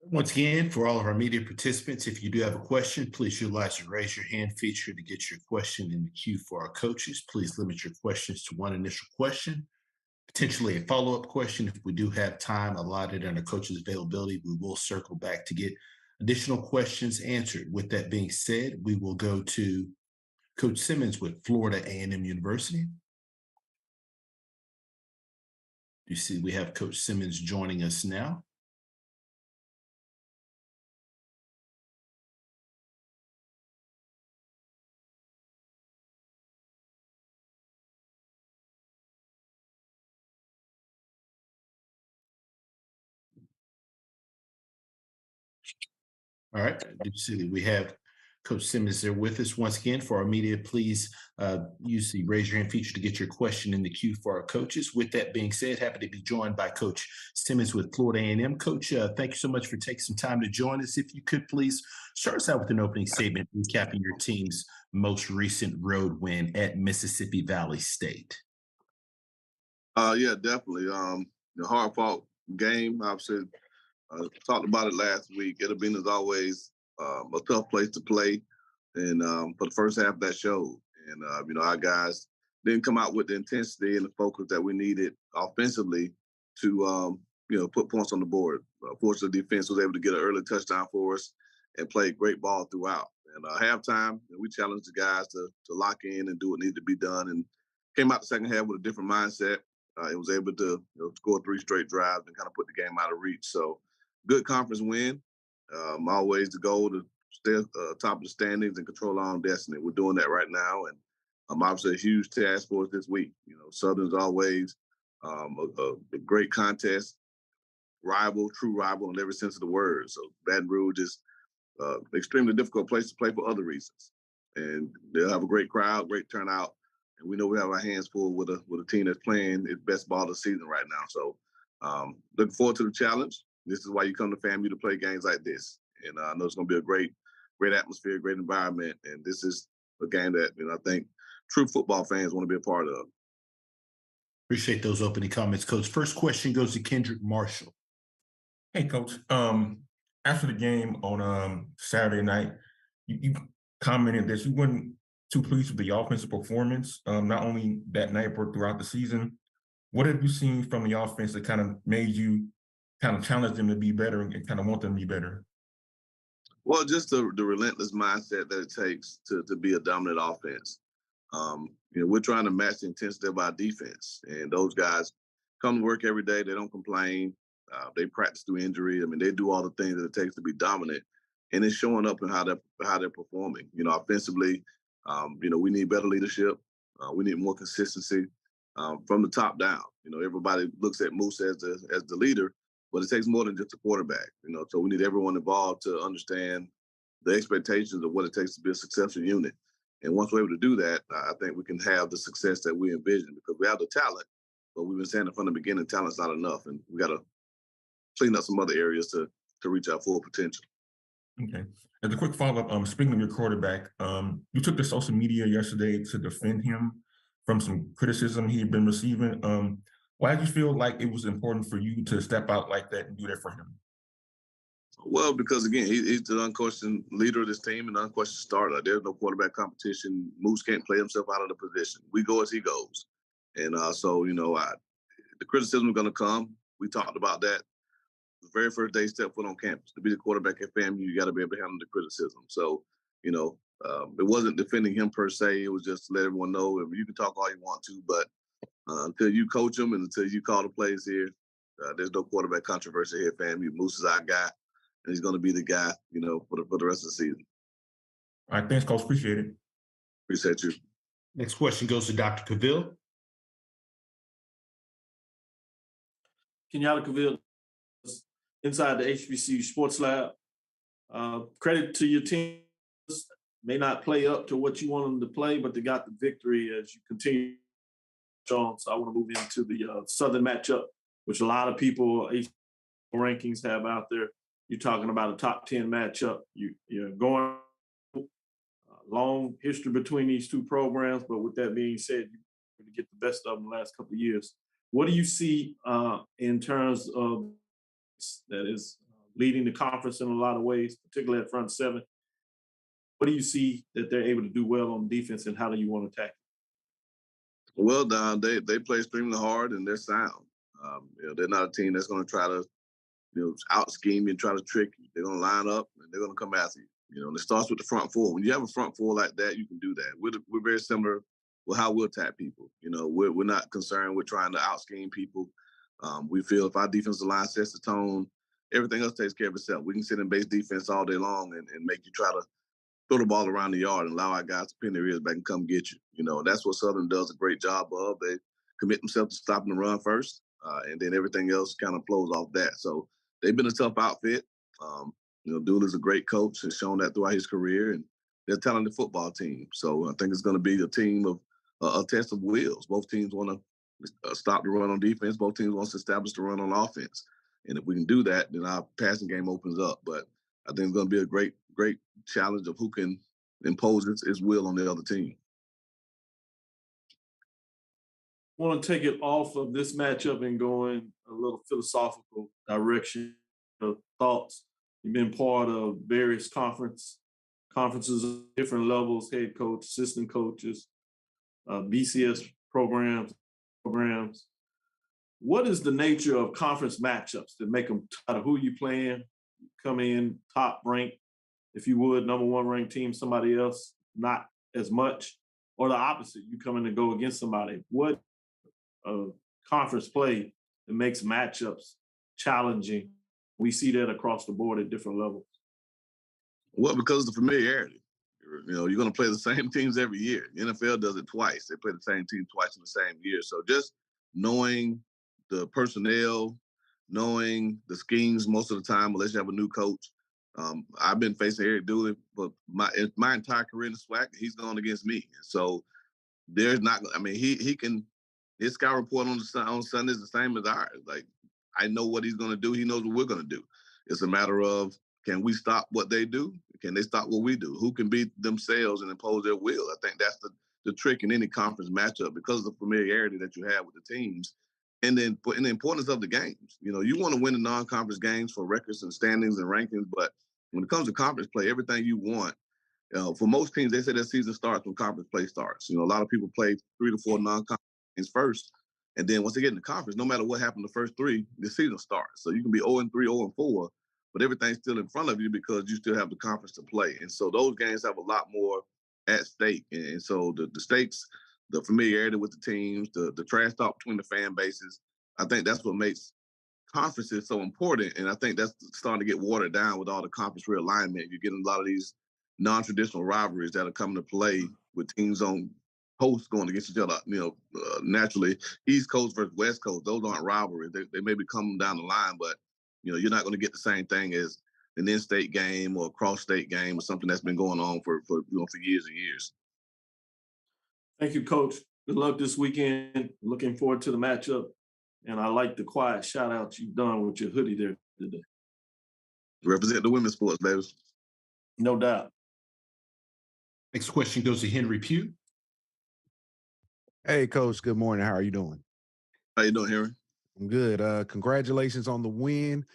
Once again, for all of our media participants, if you do have a question, please utilize the raise your hand feature to get your question in the queue for our coaches. Please limit your questions to one initial question, potentially a follow-up question. If we do have time allotted under coach's availability, we will circle back to get Additional questions answered. With that being said, we will go to Coach Simmons with Florida A&M University. You see, we have Coach Simmons joining us now. All right, you see, we have Coach Simmons there with us once again. For our media, please use the raise your hand feature to get your question in the queue for our coaches. With that being said, happy to be joined by Coach Simmons with Florida A&M. Coach, thank you so much for taking some time to join us. If you could please start us out with an opening statement recapping your team's most recent road win at Mississippi Valley State. Yeah, definitely. The hard fought game, obviously. Talked about it last week. It'll be, as always, a tough place to play. And for the first half, that showed. And, our guys didn't come out with the intensity and the focus that we needed offensively to, put points on the board. Fortunately, the defense was able to get an early touchdown for us and played great ball throughout. And halftime, we challenged the guys to lock in and do what needed to be done, and came out the second half with a different mindset. It was able to score 3 straight drives and kind of put the game out of reach. So good conference win. Always the goal to stay top of the standings and control our own destiny. We're doing that right now, and obviously a huge task for us this week. Southern's always a great contest, true rival in every sense of the word. So Baton Rouge is extremely difficult place to play for other reasons, and they'll have a great crowd, great turnout, and we know we have our hands full with a team that's playing its best ball of the season right now. So looking forward to the challenge. This is why you come to FAMU to play games like this, and I know it's going to be a great atmosphere, great environment, and this is a game that I think true football fans want to be a part of. Appreciate those opening comments, Coach. First question goes to Kendrick Marshall. Hey, Coach. After the game on Saturday night, you commented that you weren't too pleased with the offensive performance, not only that night but throughout the season. What have you seen from the offense that kind of made you kind of challenge them to be better and kind of want them to be better? Well, just the relentless mindset that it takes to be a dominant offense. We're trying to match the intensity of our defense, and those guys come to work every day. They don't complain. They practice through injury. They do all the things that it takes to be dominant, and it's showing up in how they're performing. Offensively, we need better leadership. We need more consistency from the top down. Everybody looks at Moose as the leader, but it takes more than just a quarterback. So we need everyone involved to understand the expectations of what it takes to be a successful unit. And once we're able to do that, I think we can have the success that we envision, because we have the talent, but we've been saying it from the beginning, talent's not enough, and we got to clean up some other areas to reach our full potential. Okay. As a quick follow-up, speaking of your quarterback, you took to social media yesterday to defend him from some criticism he'd been receiving. Why did you feel like it was important for you to step out like that and do that for him? Well, because again, he's the unquestioned leader of this team and the unquestioned starter. There's no quarterback competition. Moose can't play himself out of the position. We go as he goes. And the criticism is going to come. We talked about that the very first day he stepped foot on campus. To be the quarterback at FAMU, you got to be able to handle the criticism. So, it wasn't defending him per se. It was just to let everyone know, you can talk all you want to, but until you coach him and until you call the plays here, there's no quarterback controversy here at FAMU. Moose is our guy, and he's going to be the guy, for the rest of the season. All right, thanks, Coach. Appreciate it. Appreciate you. Next question goes to Dr. Cavill. Kenyatta Cavill, inside the HBCU Sports Lab. Credit to your team. May not play up to what you want them to play, but they got the victory as you continue on. So I want to move into the Southern matchup, which a lot of people rankings have out there. You're talking about a top 10 matchup. You're going long history between these two programs, but with that being said, you get the best of them the last couple of years. What do you see in terms of that is leading the conference in a lot of ways, particularly at front seven? What do you see that they're able to do well on defense, and how do you want to attack it? Well, Don, they play extremely hard and they're sound. They're not a team that's going to try to out scheme you and try to trick you. They're going to line up and they're going to come after you. You know, and it starts with the front four. When you have a front four like that, you can do that. We're very similar with how we'll attack people. You know, we're not concerned with trying to out scheme people. We feel if our defensive line sets the tone, everything else takes care of itself. We can sit in base defense all day long and make you try to throw the ball around the yard and allow our guys to pin their ears back and come get you. You know, that's what Southern does a great job of. They commit themselves to stopping the run first, and then everything else kind of flows off that. So they've been a tough outfit. You know, Dooley's a great coach, has shown that throughout his career, and they're a talented football team. So I think it's going to be a team of a test of wills. Both teams want to stop the run on defense. Both teams want to establish the run on offense. And if we can do that, then our passing game opens up. But I think it's going to be a great challenge of who can impose its will on the other team. I want to take it off of this matchup and go in a little philosophical direction of thoughts. You've been part of various conferences of different levels, head coach, assistant coaches, BCS programs. What is the nature of conference matchups that make them tight? Who you playing? Come in top ranked, if you would, number one ranked team, somebody else not as much, or the opposite, you come in to go against somebody. What conference play that makes matchups challenging? We see that across the board at different levels. Well, because of the familiarity. You know, you're going to play the same teams every year. The NFL does it twice. They play the same team twice in the same year. So just knowing the personnel, knowing the schemes most of the time, unless you have a new coach. I've been facing Eric Dooley, but my entire career in the SWAC, he's gone against me. So there's not. I mean, he can. His scout report on Sunday is the same as ours. Like, I know what he's going to do. He knows what we're going to do. It's a matter of, can we stop what they do? Can they stop what we do? Who can beat themselves and impose their will? I think that's the trick in any conference matchup, because of the familiarity that you have with the teams, and then and the importance of the games. You know, you want to win the non-conference games for records and standings and rankings, but when it comes to conference play, everything you want. For most teams, they say their season starts when conference play starts. You know, a lot of people play 3 to 4 non-conference games first, and then once they get in the conference, no matter what happened the first 3, the season starts. So you can be 0-3, 0-4, but everything's still in front of you because you still have the conference to play. And so those games have a lot more at stake. And so the stakes, the familiarity with the teams, the trash talk between the fan bases, I think that's what makes conferences so important. And I think that's starting to get watered down with all the conference realignment. You're getting a lot of these non-traditional rivalries that are coming to play with teams on coast going against each other. You know, naturally, East Coast versus West Coast, those aren't rivalries. They may be coming down the line, but you know, you're not going to get the same thing as an in-state game or a cross-state game or something that's been going on for years and years. Thank you, Coach. Good luck this weekend. Looking forward to the matchup. And I like the quiet shout-out you've done with your hoodie there today. Represent the women's sports, baby. No doubt. Next question goes to Henry Pugh. Hey, Coach. Good morning. How are you doing? How you doing, Henry? I'm good. Congratulations on the win.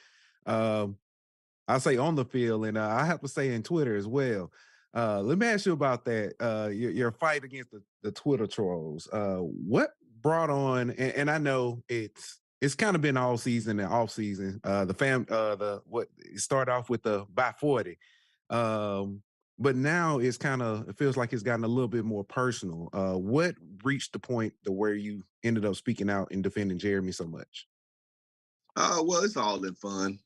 I say on the field, and I have to say in Twitter as well. Let me ask you about that. Your fight against the Twitter trolls. What brought on? And I know it's kind of been all season and off season. It started off with the by 40, but now it feels like it's gotten a little bit more personal. What reached the point to where you ended up speaking out and defending Jeremy so much? Well, it's all in fun.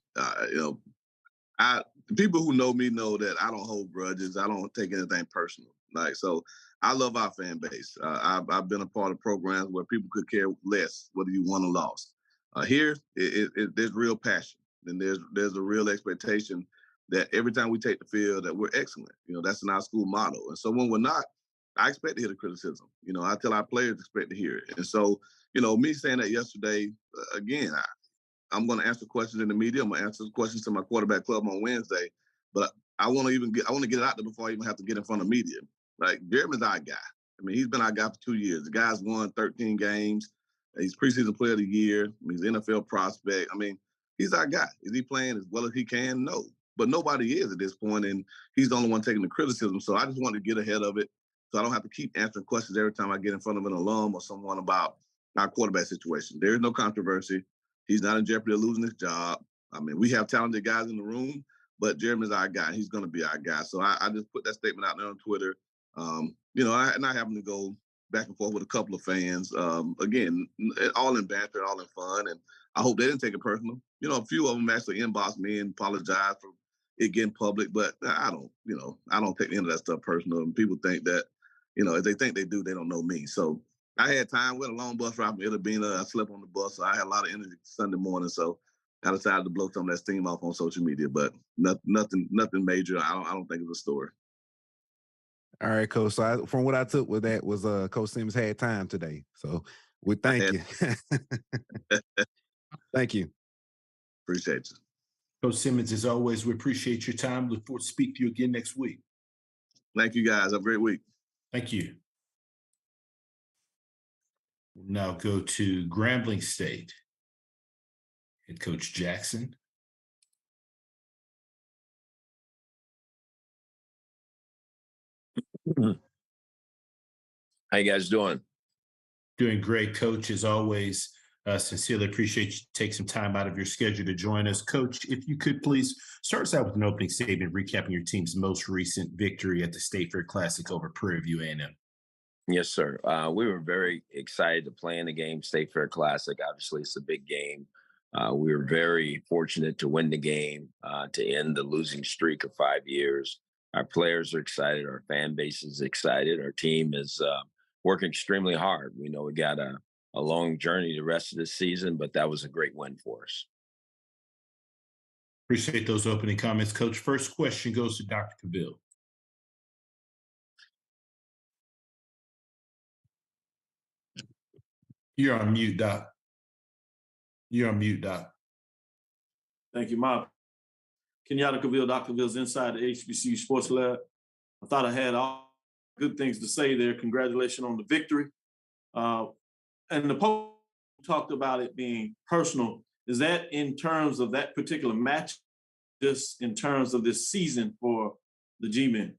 You know, people who know me know that I don't hold grudges. I don't take anything personal. Like, so I love our fan base. I've been a part of programs where people could care less whether you won or lost. Here, there's real passion, and there's a real expectation that every time we take the field that we're excellent. You know, that's in our school motto. And so when we're not, I expect to hear the criticism. You know, I tell our players expect to hear it. And so, you know, me saying that yesterday, again, I'm going to answer questions in the media. I'm going to answer questions to my quarterback club on Wednesday. But I want to get it out there before I even have to get in front of media. Like, Jeremy's our guy. I mean, he's been our guy for 2 years. The guy's won 13 games. He's preseason player of the year. He's an NFL prospect. I mean, he's our guy. Is he playing as well as he can? No. But nobody is at this point, and he's the only one taking the criticism. So I just wanted to get ahead of it so I don't have to keep answering questions every time I get in front of an alum or someone about our quarterback situation. There is no controversy. He's not in jeopardy of losing his job. I mean, we have talented guys in the room, but Jeremy's our guy. He's going to be our guy. So I just put that statement out there on Twitter. And I happen to go back and forth with a couple of fans. Again, all in banter, all in fun, and I hope they didn't take it personal. A few of them actually inboxed me and apologized for it getting public, but I don't take any of that stuff personal. And people think that, if they think they do, they don't know me. So I had time with a long bus ride from Itabena. I slept on the bus, so I had a lot of energy Sunday morning. So I decided to blow some of that steam off on social media, but nothing major. I don't think it's a story. All right, Coach. So from what I took with that was Coach Simmons had time today. So we thank you. Thank you. Appreciate you. Coach Simmons, as always, we appreciate your time. Look forward to speak to you again next week. Thank you, guys. Have a great week. Thank you. We'll now go to Grambling State. Head Coach Jackson. How you guys doing? Doing great, Coach. As always, sincerely appreciate you take some time out of your schedule to join us. Coach, if you could please start us out with an opening statement recapping your team's most recent victory at the State Fair Classic over Prairie View A&M. Yes, sir. We were very excited to play in the game, State Fair Classic. Obviously, it's a big game. We were very fortunate to win the game, to end the losing streak of 5 years. Our players are excited. Our fan base is excited. Our team is working extremely hard. We know we got a long journey the rest of this season, but that was a great win for us. Appreciate those opening comments, Coach. First question goes to Dr. Cavill. You're on mute, Doc. You're on mute, Doc. Thank you, Mom. Kenyatta Cavill, Dr. Cavill's inside the HBCU Sports Lab. I thought I had all good things to say there. Congratulations on the victory. And the post talked about it being personal. Is that in terms of that particular match, just in terms of this season for the G-Men?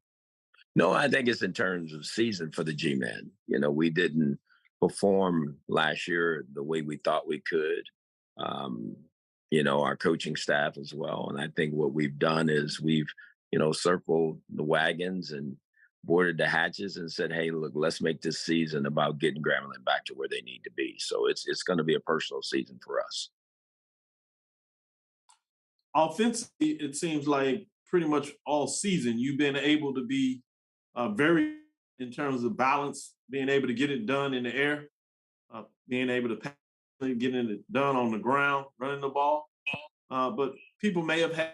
No, I think it's in terms of season for the G-Men. We didn't perform last year the way we thought we could. Our coaching staff as well. And I think what we've done is we've, circled the wagons and boarded the hatches and said, hey, look, let's make this season about getting Grambling back to where they need to be. So it's going to be a personal season for us. Offensively, it seems like pretty much all season you've been able to be very in terms of balance, being able to get it done in the air, being able to pass, getting it done on the ground, running the ball. But people may have had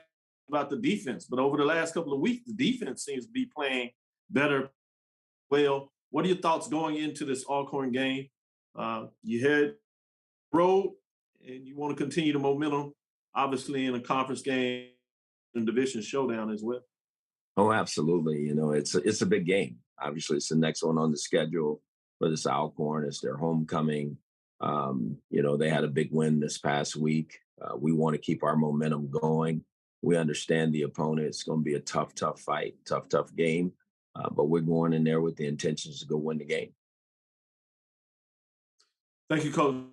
about the defense, but over the last couple of weeks, the defense seems to be playing better. Well, what are your thoughts going into this Alcorn game? You had road and you want to continue the momentum, obviously in a conference game and division showdown as well. Oh, absolutely. It's a big game. Obviously, it's the next one on the schedule for this Alcorn. It's their homecoming. They had a big win this past week. We want to keep our momentum going. We understand the opponent. It's going to be a tough fight, tough game. But we're going in there with the intentions to go win the game. Thank you, Coach.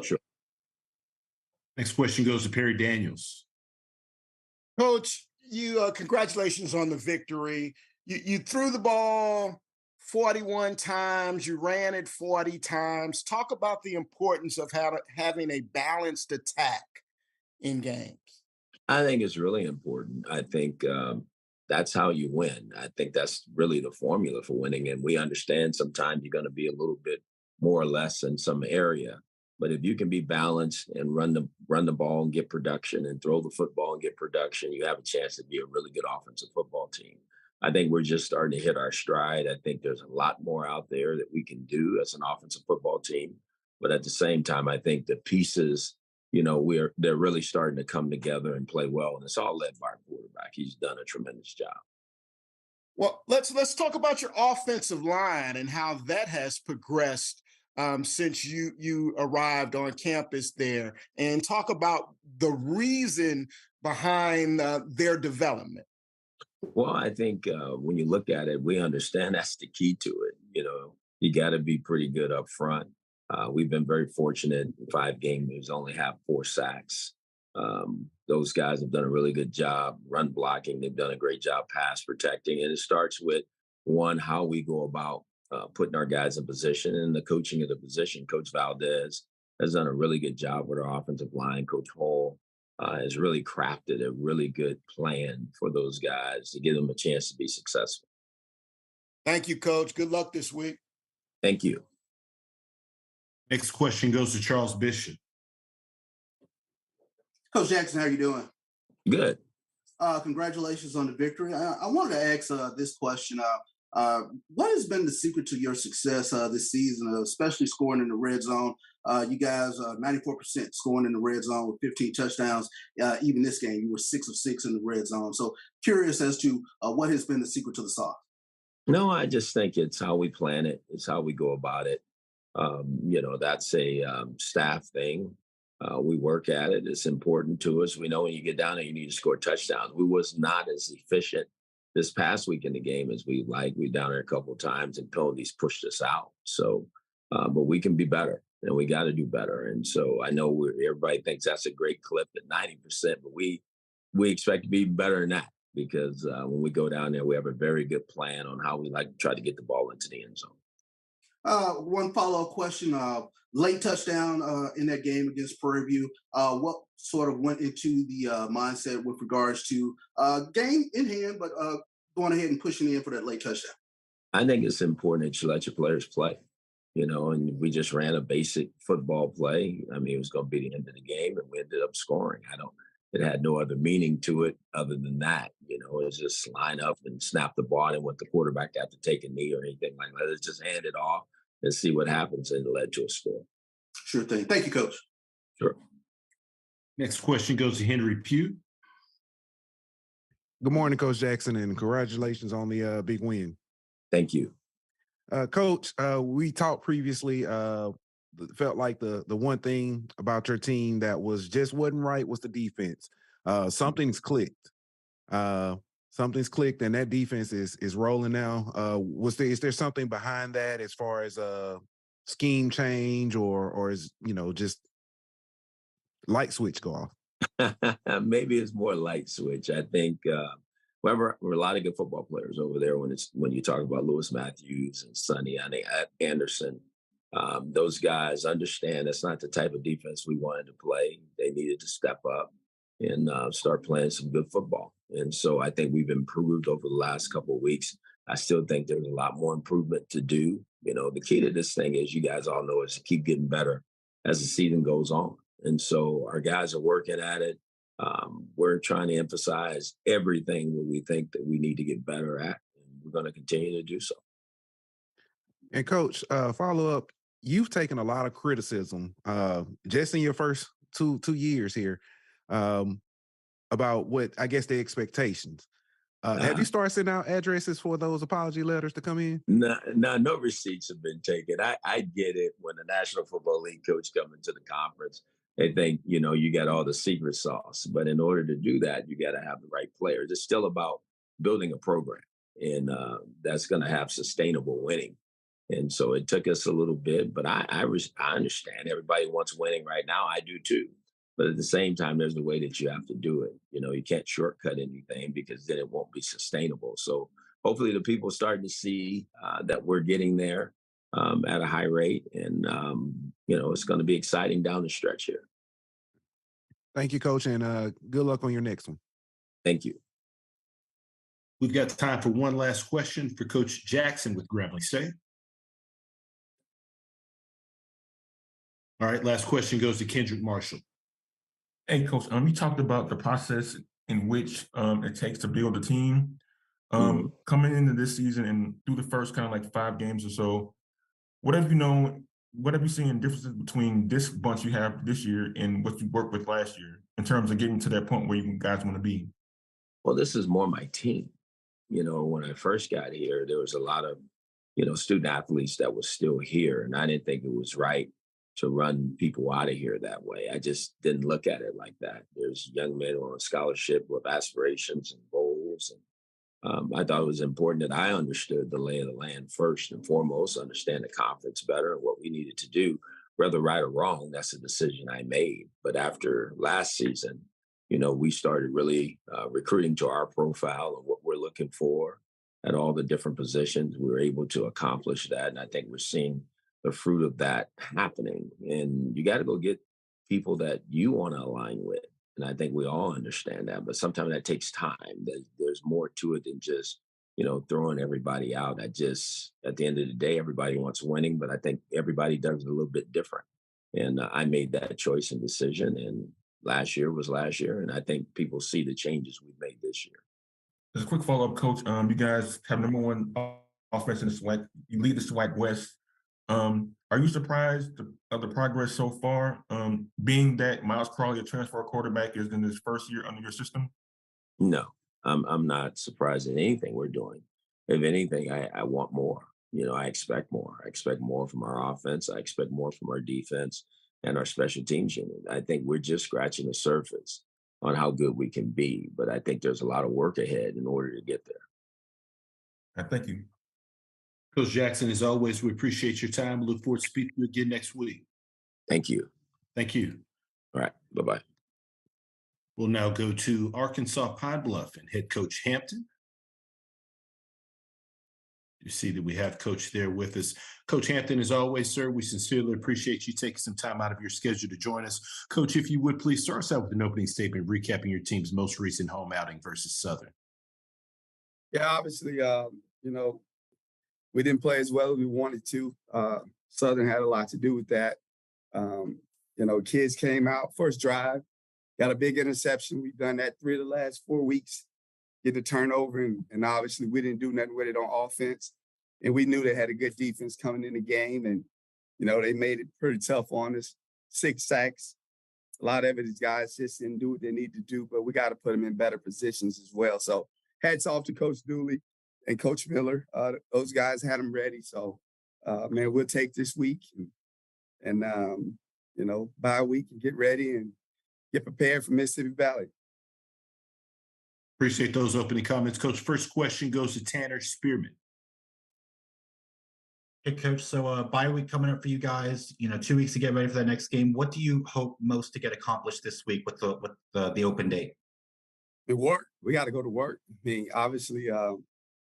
Sure. Next question goes to Perry Daniels. Coach, congratulations on the victory. You threw the ball 41 times, you ran it 40 times. Talk about the importance of having a balanced attack in games. I think it's really important. I think that's how you win. I think that's really the formula for winning. And we understand sometimes you're going to be a little bit more or less in some area. But if you can be balanced and run the ball and get production and throw the football and get production, you have a chance to be a really good offensive football team. I think we're just starting to hit our stride. I think there's a lot more out there that we can do as an offensive football team. But at the same time, I think the pieces, they're really starting to come together and play well. And it's all led by our quarterback. He's done a tremendous job. Well, let's talk about your offensive line and how that has progressed since you arrived on campus there, and talk about the reason behind their development. Well, I think when you look at it, we understand that's the key to it. You got to be pretty good up front. We've been very fortunate in 5 games, only have 4 sacks. Those guys have done a really good job run blocking. They've done a great job pass protecting. And it starts with, one, how we go about putting our guys in position and the coaching of the position. Coach Valdez has done a really good job with our offensive line. Coach Hall has really crafted a really good plan for those guys to give them a chance to be successful. Thank you, Coach. Good luck this week. Thank you. Next question goes to Charles Bishop. Coach Jackson, how are you doing? Good. Congratulations on the victory. I wanted to ask this question. What has been the secret to your success this season, especially scoring in the red zone? You guys, 94% scoring in the red zone with 15 touchdowns. Even this game, you were 6 of 6 in the red zone. So curious as to what has been the secret to the sauce. No, I just think it's how we plan it. It's how we go about it. That's a staff thing. We work at it. It's important to us. We know when you get down there, you need to score touchdowns. We was not as efficient this past week in the game as we like. We down there a couple of times and penalties pushed us out. So, but we can be better and we got to do better. And so I know everybody thinks that's a great clip at 90%, but we expect to be better than that because when we go down there, we have a very good plan on how we like to try to get the ball into the end zone. One follow-up question. Late touchdown in that game against Prairie View. What sort of went into the mindset with regards to game in hand, but going ahead and pushing in for that late touchdown? I think it's important that you let your players play, and we just ran a basic football play. I mean, it was going to be the end of the game, and we ended up scoring. It had no other meaning to it other than that. It's just line up and snap the ball and want the quarterback to have to take a knee or anything like that. It's just hand it off and see what happens, and it led to a score. Sure thing. Thank you, Coach. Sure. Next question goes to Henry Pugh. Good morning, Coach Jackson, and congratulations on the big win. Thank you. Coach, we talked previously, felt like the one thing about your team that wasn't right was the defense. Something's clicked. Something's clicked, and that defense is rolling now. Is there something behind that as far as a scheme change, or is just light switch go off? Maybe it's more light switch. I think we're a lot of good football players over there. When you talk about Lewis Matthews and Sonny Anderson, those guys understand that's not the type of defense we wanted to play. They needed to step up and start playing some good football. And so I think we've improved over the last couple of weeks. I still think there's a lot more improvement to do. The key to this thing, as you guys all know, is to keep getting better as the season goes on. And so our guys are working at it. We're trying to emphasize everything that we think that we need to get better at, and we're going to continue to do so. And Coach, follow up, you've taken a lot of criticism just in your first two years here about what I guess the expectations. Have you started sending out addresses for those apology letters to come in? No receipts have been taken. I get it when the National Football League coach comes into the conference. They think, you got all the secret sauce. But in order to do that, you got to have the right players. It's still about building a program, and that's going to have sustainable winning. And so it took us a little bit, but I understand everybody wants winning right now. I do too. But at the same time, there's a way that you have to do it. You can't shortcut anything because then it won't be sustainable. So hopefully the people are starting to see that we're getting there at a high rate. And, it's going to be exciting down the stretch here. Thank you, Coach, and good luck on your next one. Thank you. We've got time for one last question for Coach Jackson with Grambling State. All right, last question goes to Kendrick Marshall. Hey, Coach, you talked about the process in which it takes to build a team. Coming into this season and through the first kind of like 5 games or so, what have you seen differences between this bunch you have this year and what you worked with last year in terms of getting to that point where you guys want to be? Well, this is more my team. When I first got here, there was a lot of, student athletes that were still here, and I didn't think it was right to run people out of here that way. I just didn't look at it like that. There's young men on scholarship with aspirations and goals. And I thought it was important that I understood the lay of the land first and foremost, understand the conference better and what we needed to do. whether right or wrong, that's a decision I made. But after last season, we started really recruiting to our profile and what we're looking for at all the different positions. We were able to accomplish that. And I think we're seeing the fruit of that happening. And you got to go get people that you want to align with. And I think we all understand that. But sometimes that takes time. There's more to it than just, throwing everybody out. At the end of the day, everybody wants winning, but I think everybody does it a little bit different. And I made that choice and decision. And last year was last year. And I think people see the changes we've made this year. Just a quick follow-up, Coach. You guys have #1 offense in the SWAC. You lead the SWAC West. Are you surprised of the progress so far, being that Miles Crawley, a transfer quarterback, is in his first year under your system? No, I'm not surprised at anything we're doing. If anything, I want more. I expect more. I expect more from our offense. I expect more from our defense and our special teams unit. I think we're just scratching the surface on how good we can be, but I think there's a lot of work ahead in order to get there. Thank you. Coach Jackson, as always, we appreciate your time. We look forward to speaking to you again next week. Thank you. Thank you. All right. Bye-bye. We'll now go to Arkansas Pine Bluff and head coach Hampton. You see that we have Coach there with us. Coach Hampton, as always, sir, we sincerely appreciate you taking some time out of your schedule to join us. Coach, if you would please start us out with an opening statement recapping your team's most recent home outing versus Southern. Yeah, obviously, we didn't play as well as we wanted to. Southern had a lot to do with that. Kids came out, first drive, got a big interception. We've done that 3 of the last 4 weeks, get the turnover, and obviously we didn't do nothing with it on offense. And we knew they had a good defense coming in the game, and, they made it pretty tough on us. 6 sacks. A lot of it, these guys just didn't do what they need to do, but we got to put them in better positions as well. So hats off to Coach Dooley and Coach Miller. Those guys had them ready. So, we'll take this week and bye week and get ready and get prepared for Mississippi Valley. Appreciate those opening comments. Coach, first question goes to Tanner Spearman. Hey, Coach. So bye week coming up for you guys, 2 weeks to get ready for that next game. What do you hope most to get accomplished this week with the open date? The work. We got to go to work. I mean, obviously,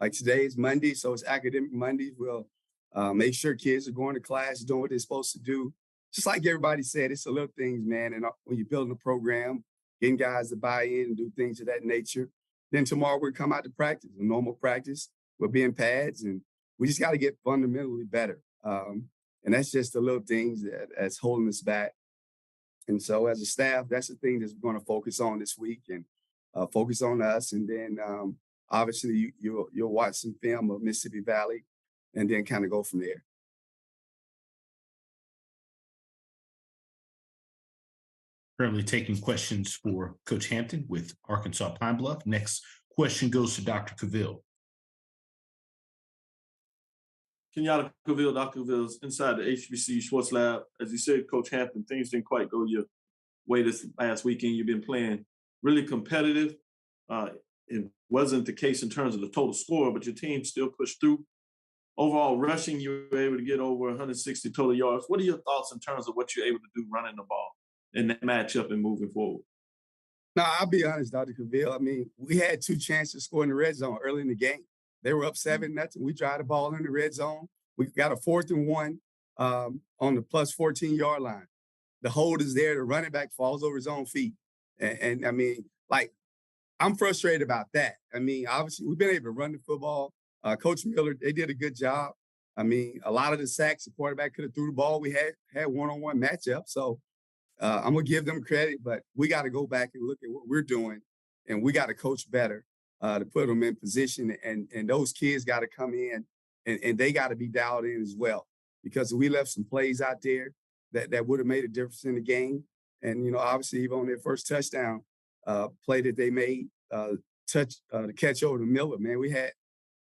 like today is Monday, so it's academic Monday. We'll make sure kids are going to class, doing what they're supposed to do. Just like everybody said, it's the little things, man. And when you're building a program, getting guys to buy in and do things of that nature. Then tomorrow we'll come out to practice, a normal practice. We'll be in pads, and we just got to get fundamentally better. And that's just the little things that's holding us back. And so as a staff, that's the thing that's going to focus on this week and focus on us. And then obviously you'll watch some film of Mississippi Valley and then kind of go from there. Currently taking questions for Coach Hampton with Arkansas Pine Bluff. Next question goes to Dr. Cavill. Kenyatta Cavill, Dr. Cavill's inside the HBCU Sports Lab. As you said, Coach Hampton, things didn't quite go your way this last weekend. You've been playing really competitive. It wasn't the case in terms of the total score, but your team still pushed through. Overall rushing, you were able to get over 160 total yards. What are your thoughts in terms of what you're able to do running the ball in that matchup and moving forward? No, I'll be honest, Dr. Cavill. I mean, we had 2 chances to score in the red zone early in the game. They were up 7-0. We drive the ball in the red zone. We got a 4th and 1 on the plus 14-yard line. The hold is there. The running back falls over his own feet. And I mean, I'm frustrated about that. I mean, obviously, we've been able to run the football. Coach Miller, they did a good job. I mean, a lot of the sacks, the quarterback could have threw the ball. We had one-on-one matchup. So I'm going to give them credit, but we got to go back and look at what we're doing, and we got to coach better to put them in position. And those kids got to come in, and they got to be dialed in as well, because we left some plays out there that would have made a difference in the game. And, obviously, even on their first touchdown play that they made, the catch over the Miller, man, we had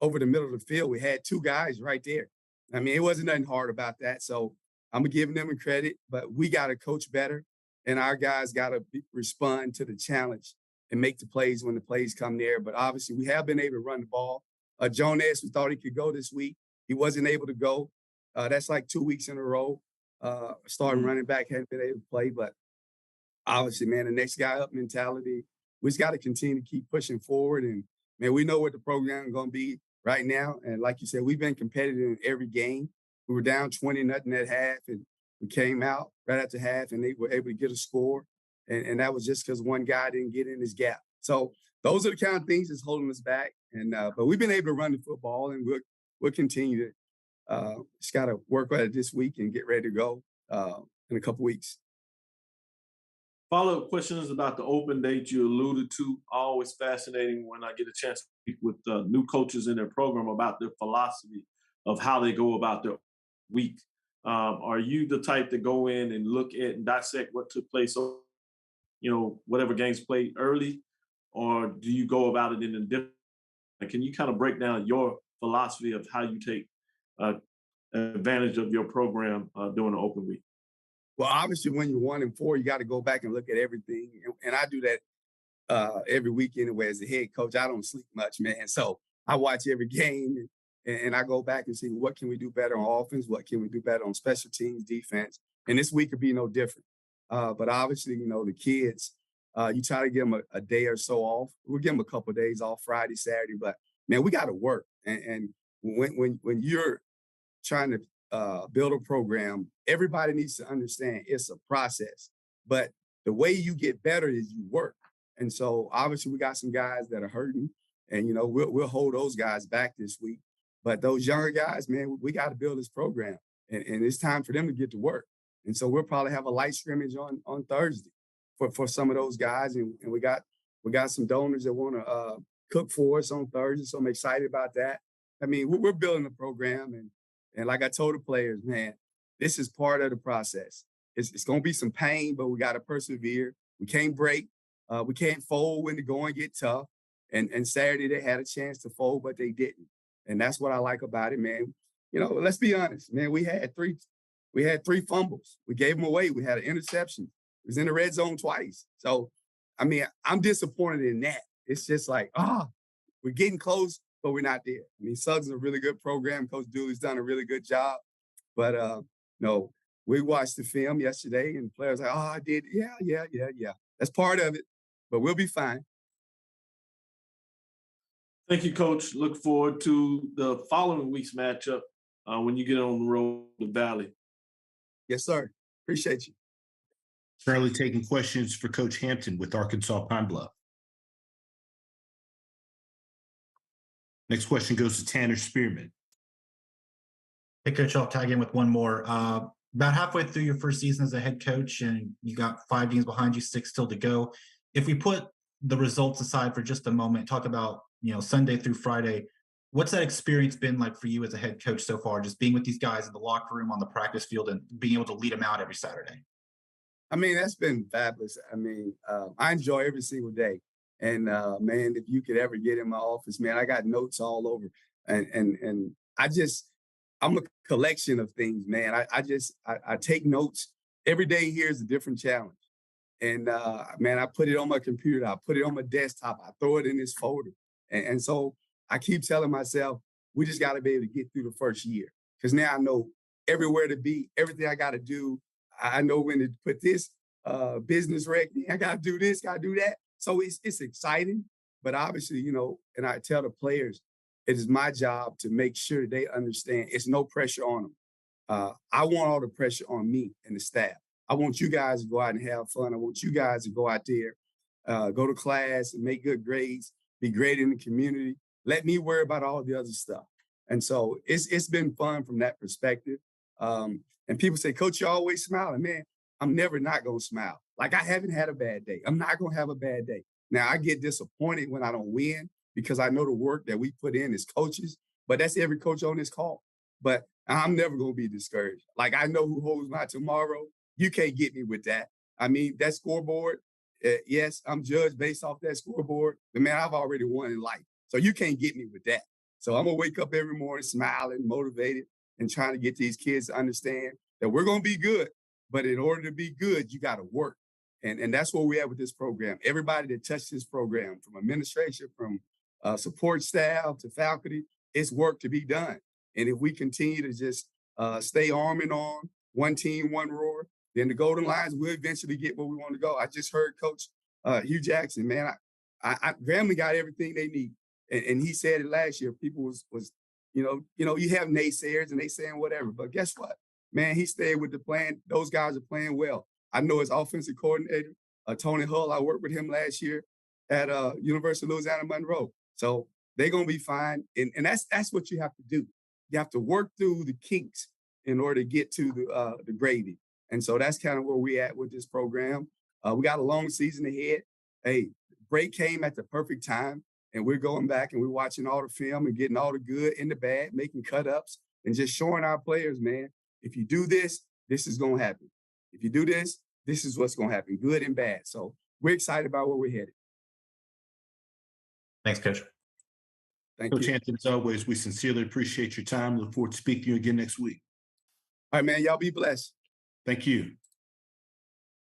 over the middle of the field, we had 2 guys right there. I mean, it wasn't nothing hard about that. So I'm going to give them credit, but we got to coach better, and our guys got to respond to the challenge and make the plays when the plays come there. But obviously, we have been able to run the ball. Jonas, we thought he could go this week. He wasn't able to go. That's like 2 weeks in a row. Starting running back hadn't been able to play, but obviously, man, the next guy up mentality. We just got to continue to keep pushing forward. And man, we know what the program is going to be right now. And like you said, we've been competitive in every game. We were down 20-0 at half, and we came out right after half, and they were able to get a score. And that was just because one guy didn't get in his gap. So those are the kind of things that's holding us back. And but we've been able to run the football, and we'll continue to just got to work at it this week and get ready to go in a couple weeks. Follow-up questions about the open date you alluded to. Always fascinating when I get a chance to speak with new coaches in their program about their philosophy of how they go about their week. Are you the type to go in and look at and dissect what took place, whatever games played early, or do you go about it in a different? Can you kind of break down your philosophy of how you take advantage of your program during the open week? Well, obviously, when you're 1-4, you got to go back and look at everything. And I do that every week anyway. As a head coach, I don't sleep much, man. So I watch every game and I go back and see what can we do better on offense, what can we do better on special teams, defense. And this week could be no different. But obviously, the kids, you try to give them a day or so off. We'll give them a couple of days off, Friday, Saturday. But, man, we got to work. And when you're trying to build a program, everybody needs to understand it's a process. But the way you get better is you work. And so obviously we got some guys that are hurting, and we'll hold those guys back this week. But those younger guys, man, we got to build this program, and it's time for them to get to work. And so we'll probably have a light scrimmage on Thursday for some of those guys, and we got some donors that want to cook for us on Thursday. So I'm excited about that. I mean, we're building the program, and like I told the players, man, this is part of the process. It's going to be some pain, but we got to persevere. We can't break. We can't fold when the going get tough. And Saturday they had a chance to fold, but they didn't. And that's what I like about it, man. Let's be honest, man. We had three fumbles. We gave them away. We had an interception. It was in the red zone twice. So, I mean, I'm disappointed in that. It's just like, we're getting close, but we're not there. I mean, Suggs is a really good program. Coach Dooley's done a really good job. But, we watched the film yesterday, and players like, I did. Yeah. That's part of it, but we'll be fine. Thank you, Coach. Look forward to the following week's matchup when you get on the road to Valley. Yes, sir. Appreciate you. Currently taking questions for Coach Hampton with Arkansas Pine Bluff. Next question goes to Tanner Spearman. Hey, Coach, I'll tag in with one more. About halfway through your first season as a head coach, and you got 5 games behind you, 6 still to go. If we put the results aside for just a moment, talk about Sunday through Friday. What's that experience been like for you as a head coach so far? Just being with these guys in the locker room, on the practice field, and being able to lead them out every Saturday. I mean, that's been fabulous. I mean, I enjoy every single day. And man, if you could ever get in my office, man, I got notes all over, and I'm a collection of things, man. I take notes. Every day here is a different challenge. And man, I put it on my computer. I put it on my desktop. I throw it in this folder. And so I keep telling myself, we just got to be able to get through the first year. Because now I know everywhere to be, everything I got to do. I know when to put this business rec. I got to do this, got to do that. So it's exciting. But obviously, and I tell the players, it is my job to make sure they understand it's no pressure on them. I want all the pressure on me and the staff. I want you guys to go out and have fun. I want you guys to go out there, go to class and make good grades, be great in the community. Let me worry about all the other stuff. And so it's been fun from that perspective. And people say, Coach, you're always smiling. Man, I'm never not going to smile. Like, I haven't had a bad day. I'm not going to have a bad day. Now, I get disappointed when I don't win because I know the work that we put in as coaches, but that's every coach on this call. But I'm never going to be discouraged. Like, I know who holds my tomorrow. You can't get me with that. I mean, that scoreboard, yes, I'm judged based off that scoreboard, but man, I've already won in life. So you can't get me with that. So I'm going to wake up every morning smiling, motivated, and trying to get these kids to understand that we're going to be good. But in order to be good, you got to work. And that's where we are with this program. Everybody that touched this program, from administration, from support staff to faculty, it's work to be done. And if we continue to just stay arm in arm, one team, one roar. Then the Golden Lions will eventually get where we want to go. I just heard Coach Hugh Jackson, man. Grambling got everything they need, and he said it last year. People was you have naysayers and they saying whatever, but guess what, man? He stayed with the plan. Those guys are playing well. I know his offensive coordinator, Tony Hull. I worked with him last year at University of Louisiana Monroe. So they're gonna be fine, and that's what you have to do. You have to work through the kinks in order to get to the gravy. And so that's kind of where we at with this program. We got a long season ahead. Hey, break came at the perfect time, and we're going back and we're watching all the film and getting all the good and the bad, making cut-ups, and just showing our players, man, if you do this, this is going to happen. If you do this, this is what's going to happen, good and bad. So we're excited about where we're headed. Thanks, Coach. Thank Coach you. Hampton, as always, we sincerely appreciate your time. Look forward to speaking to you again next week. All right, man. Y'all be blessed. Thank you.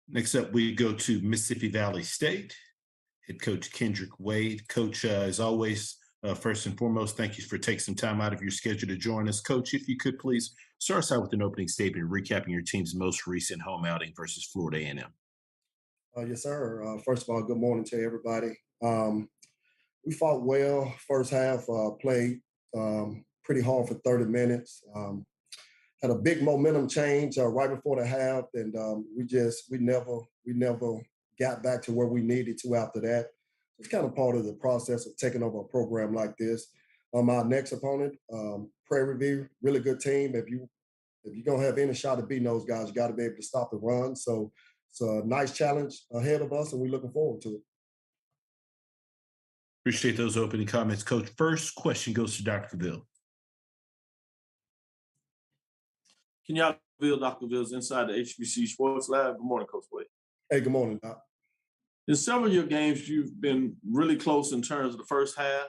Next up, we go to Mississippi Valley State. Head coach Kendrick Wade. Coach, as always, first and foremost, thank you for taking some time out of your schedule to join us. Coach, if you could please start us out with an opening statement recapping your team's most recent home outing versus Florida A&M. Yes, sir. First of all, good morning to everybody. We fought well first half, played pretty hard for 30 minutes. Had a big momentum change right before the half, and we never got back to where we needed to after that. It's kind of part of the process of taking over a program like this. Our next opponent, Prairie View, really good team. If you're gonna have any shot at beating those guys, you got to be able to stop the run. So it's a nice challenge ahead of us, and we're looking forward to it. Appreciate those opening comments, Coach. First question goes to Dr. Cavill. Can y'all reveal Dr. Cavill's inside the HBCU Sports Lab? Good morning, Coach Wade. Hey, good morning, Doc. In several of your games, you've been really close in terms of the first half.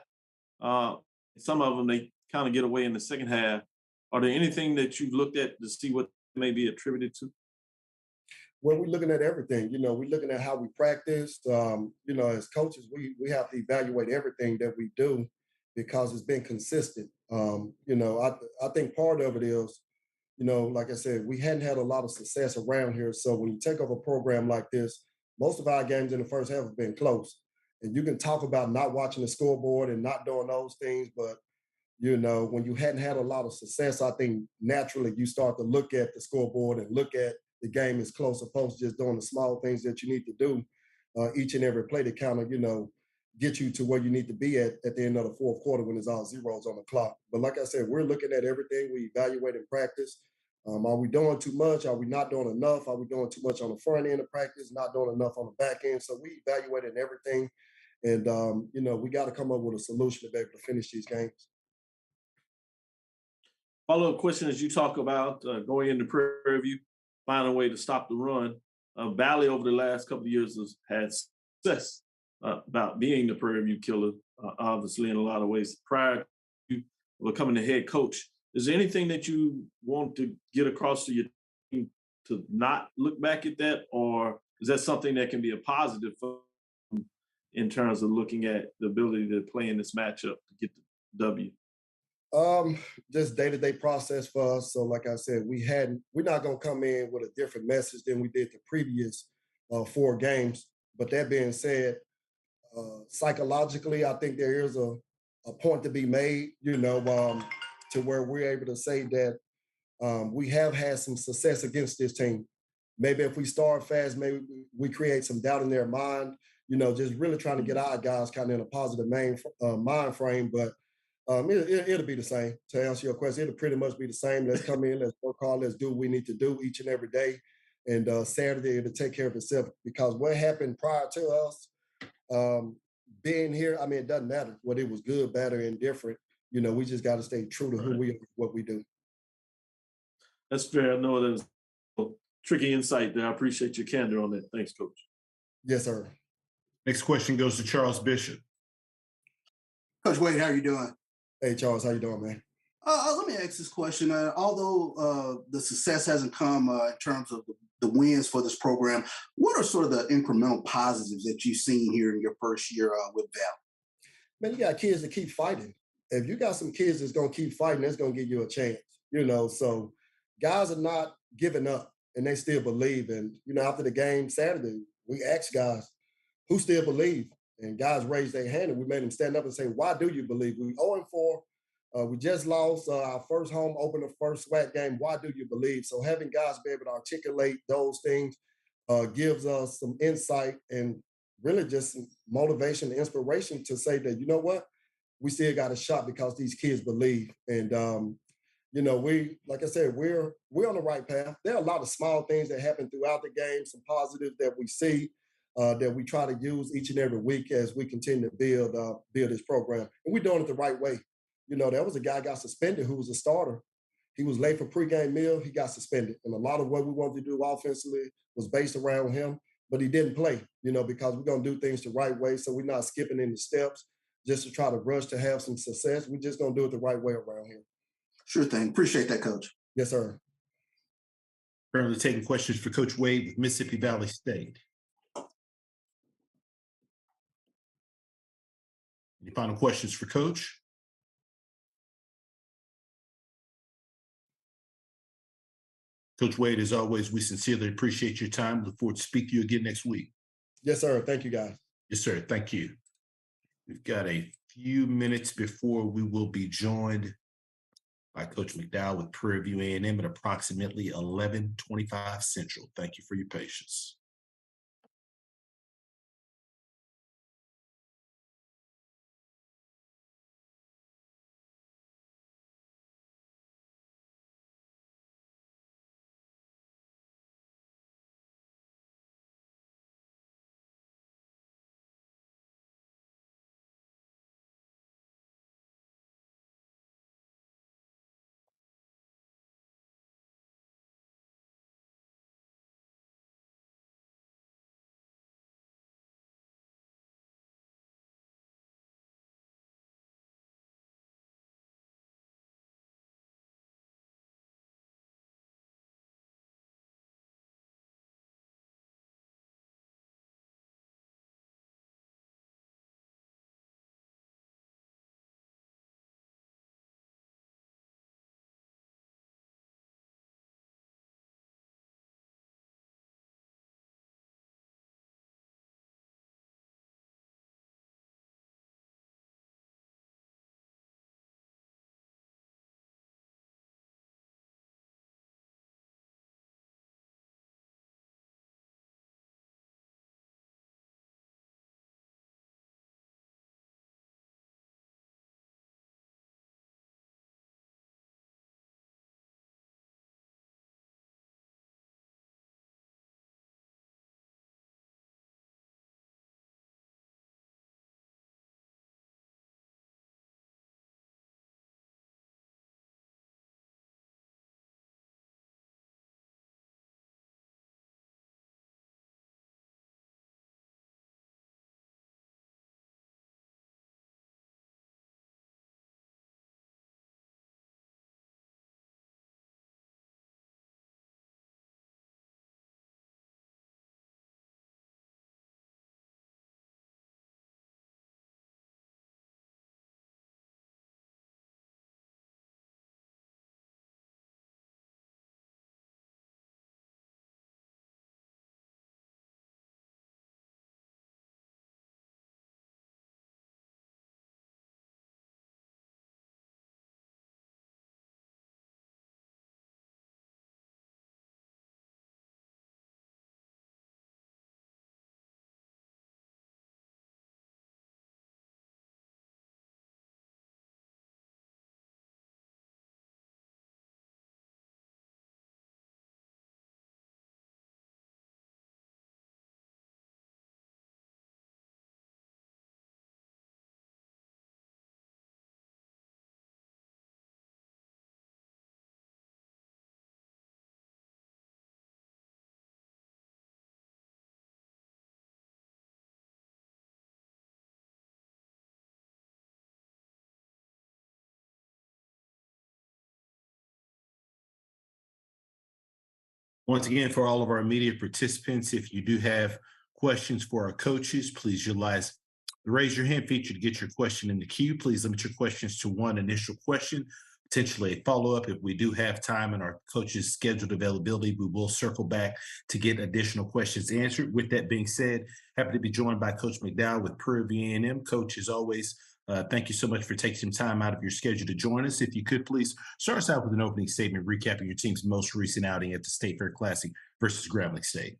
Some of them, they kind of get away in the second half. Are there anything that you've looked at to see what may be attributed to? Well, we're looking at everything. We're looking at how we practice. As coaches, we have to evaluate everything that we do because it's been consistent. I think part of it is, like I said, we hadn't had a lot of success around here. So when you take over a program like this, most of our games in the first half have been close. And you can talk about not watching the scoreboard and not doing those things, but when you hadn't had a lot of success, I think naturally you start to look at the scoreboard and look at the game is close, opposed to just doing the small things that you need to do each and every play to kind of, get you to where you need to be at the end of the fourth quarter when there's all zeros on the clock. But like I said, we're looking at everything. We evaluate in practice. Are we doing too much? Are we not doing enough? Are we doing too much on the front end of practice, not doing enough on the back end? So we evaluating everything. And, we got to come up with a solution to be able to finish these games. Follow-up question as you talk about going into Prairie View, find a way to stop the run. Valley over the last couple of years has had success about being the Prairie View killer, obviously in a lot of ways. Prior to becoming the head coach, is there anything that you want to get across to your team to not look back at that, or is that something that can be a positive for in terms of looking at the ability to play in this matchup to get the W? Just day-to-day process for us. So like I said, we're not going to come in with a different message than we did the previous 4 games. But that being said, psychologically, I think there is a point to be made, to where we're able to say that we have had some success against this team. Maybe if we start fast, maybe we create some doubt in their mind, just really trying to get our guys kind of in a positive mind frame. But it'll be the same. To answer your question, it'll pretty much be the same. Let's come in, let's work hard, let's do what we need to do each and every day. And Saturday, it'll take care of itself. Because what happened prior to us being here, it doesn't matter whether it was good, bad, or indifferent. We just got to stay true to who we are, what we do. That's fair. I know there's a tricky insight there. I appreciate your candor on that. Thanks, Coach. Yes, sir. Next question goes to Charles Bishop. Coach Wade, how are you doing? Hey, Charles, how you doing, man? Let me ask this question. Although the success hasn't come in terms of the wins for this program, what are sort of the incremental positives that you've seen here in your first year with Valley? Man, you got kids that keep fighting. If you got some kids that's going to keep fighting, that's going to give you a chance, So guys are not given up and they still believe. And, after the game Saturday, we asked guys, who still believe? And guys raised their hand and we made them stand up and say, why do you believe? We 0-4. We just lost our first home opener, first SWAC game. Why do you believe? So having guys be able to articulate those things gives us some insight and really just some motivation and inspiration to say that, you know what? We still got a shot because these kids believe. And, we, like I said, we're on the right path. There are a lot of small things that happen throughout the game, some positives that we see that we try to use each and every week as we continue to build this program. And we're doing it the right way. There was a guy got suspended who was a starter. He was late for pregame meal. He got suspended. And a lot of what we wanted to do offensively was based around him, but he didn't play, because we're going to do things the right way. So we're not skipping any steps just to try to rush to have some success. We're just going to do it the right way around here. Sure thing. Appreciate that, Coach. Yes, sir. Currently taking questions for Coach Wade with Mississippi Valley State. Any final questions for Coach? Coach Wade, as always, we sincerely appreciate your time. Look forward to speaking to you again next week. Yes, sir. Thank you, guys. Yes, sir. Thank you. We've got a few minutes before we will be joined by Coach McDowell with Prairie View A&M at approximately 11:25 Central. Thank you for your patience. Once again, for all of our immediate participants, if you do have questions for our coaches, please utilize the raise your hand feature to get your question in the queue. Please limit your questions to one initial question. potentially a follow-up. If we do have time and our coaches' scheduled availability, we will circle back to get additional questions answered. With that being said, happy to be joined by Coach McDowell with Prairie View A&M. Coach, as always, thank you so much for taking some time out of your schedule to join us. If you could please start us out with an opening statement recapping your team's most recent outing at the State Fair Classic versus Grambling State.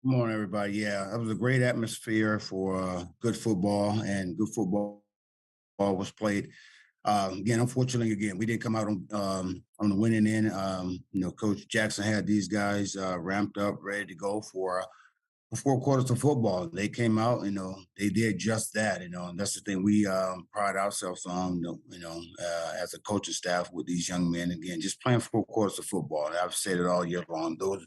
Good morning, everybody. Yeah, it was a great atmosphere for good football, and good football was played. Again, unfortunately, we didn't come out on the winning end. Coach Jackson had these guys ramped up, ready to go for 4 quarters of football. They came out, they did just that, and that's the thing we pride ourselves on, as a coaching staff with these young men. Again, just playing 4 quarters of football. And I've said it all year long. Those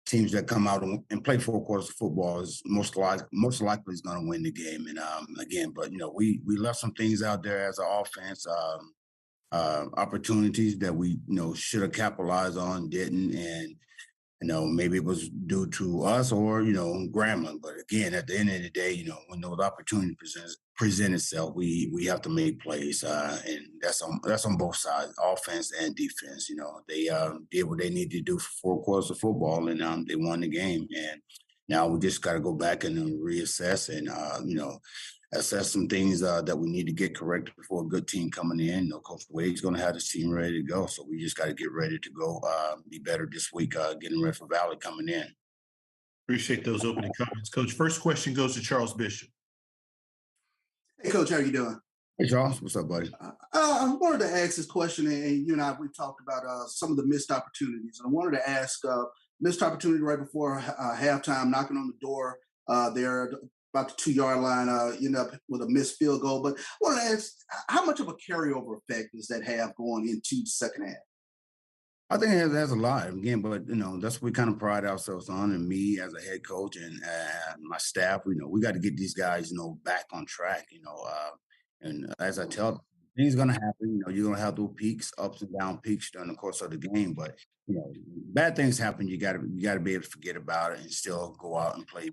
teams that come out and play 4 quarters of football is most likely is going to win the game. And again, but we left some things out there as an offense, opportunities that we should have capitalized on, didn't, and maybe it was due to us or Grambling. But again, at the end of the day, when those opportunities present itself, we have to make plays, and that's on both sides, offense and defense. They did what they needed to do for 4 quarters of football, and they won the game. And now we just got to go back and reassess and assess some things that we need to get corrected before a good team coming in. Coach Wade's going to have his team ready to go, so we just got to get ready to go, be better this week, getting ready for Valley coming in. Appreciate those opening comments, Coach. First question goes to Charles Bishop. Hey, Coach, how you doing? Hey, Charles, what's up, buddy? I wanted to ask this question, and you and I, we talked about some of the missed opportunities. And I wanted to ask, missed opportunity right before halftime, knocking on the door there about the 2-yard line, end up with a missed field goal. But I want to ask, how much of a carryover effect does that have going into the second half? I think it has a lot, again, but that's what we kind of pride ourselves on, and me as a head coach and my staff. We got to get these guys back on track. And as I tell them, things gonna happen. You're gonna have those peaks, ups and down peaks during the course of the game. But bad things happen. You gotta be able to forget about it and still go out and play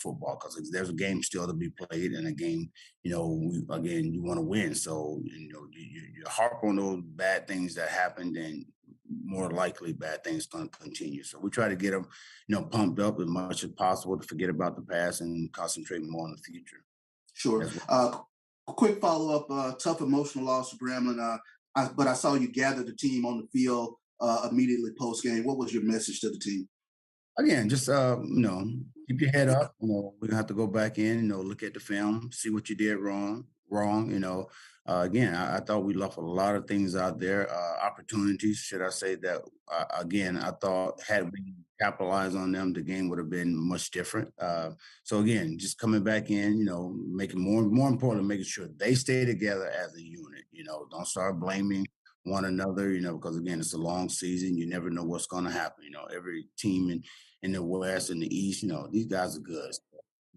football, because there's a game still to be played, and a game. You want to win. So you harp on those bad things that happened, and more likely bad things going to continue. So we try to get them, pumped up as much as possible to forget about the past and concentrate more on the future. Sure. A quick follow-up, tough emotional loss to Grambling, but I saw you gather the team on the field immediately post-game. What was your message to the team? Again, just, keep your head up. We're going to have to go back in, look at the film, see what you did wrong. Again, I thought we left a lot of things out there, opportunities, should I say that, again, I thought had we capitalized on them, the game would have been much different. So again, just coming back in, making more important, making sure they stay together as a unit, don't start blaming one another, because again, it's a long season. You never know what's going to happen. Every team in the West and the East, these guys are good. So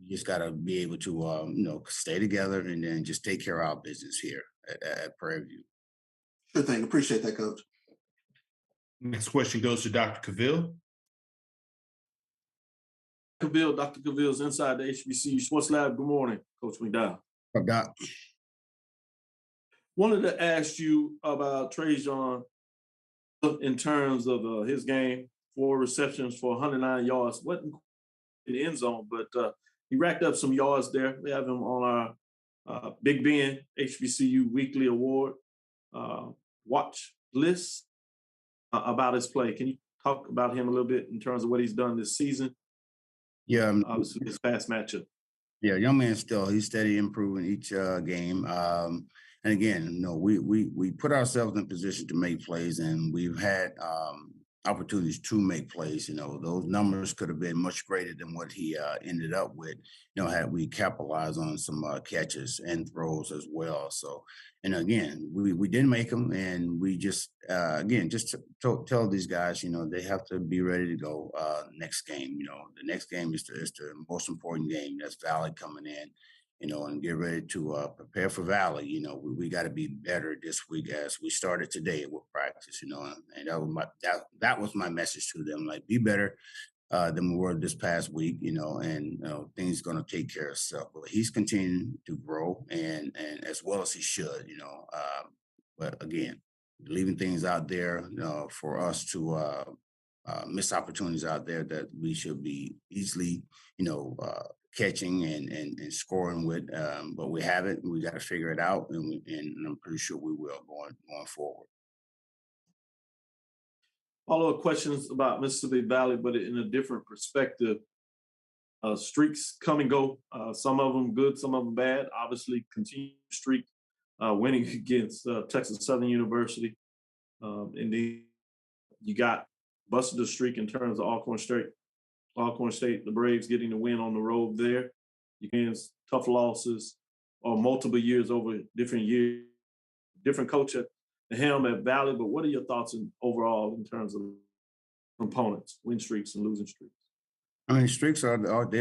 you just got to be able to, stay together and then just take care of our business here at Prairie View. Sure thing. Appreciate that, Coach. Next question goes to Dr. Cavill. Dr. Cavill's inside the HBCU Sports Lab. Good morning, Coach McDowell. Hi, Doc. Wanted to ask you about Trajan in terms of his game, 4 receptions for 109 yards. Wasn't in the end zone, but he racked up some yards there. We have him on our Big Ben HBCU Weekly Award watch list about his play. Can you talk about him a little bit in terms of what he's done this season? Yeah. Obviously, his past matchup. Yeah, young man he's steady improving each game. And again, we put ourselves in position to make plays, and we've had opportunities to make plays. Those numbers could have been much greater than what he ended up with, had we capitalized on some catches and throws as well. So, and again, we didn't make them, and we just, tell these guys, they have to be ready to go next game. The next game is the most important game. That's Valley coming in. And get ready to prepare for Valley. We got to be better this week as we started today with practice. And that was my message to them. Like, be better than we were this past week. And things going to take care of itself. But he's continuing to grow and as well as he should. But again, leaving things out there for us to miss opportunities out there that we should be easily, catching and scoring with. But we haven't. We got to figure it out, and I'm pretty sure we will going forward. Follow-up questions about Mississippi Valley, but in a different perspective. Streaks come and go. Some of them good, some of them bad. Obviously, continue streak winning against Texas Southern University. And then you got busted the streak in terms of Alcorn State. Alcorn State, the Braves getting the win on the road there. You can tough losses or multiple years over different years. Different coach at the helm at Valley, but what are your thoughts overall in terms of components, win streaks and losing streaks? I mean, streaks are what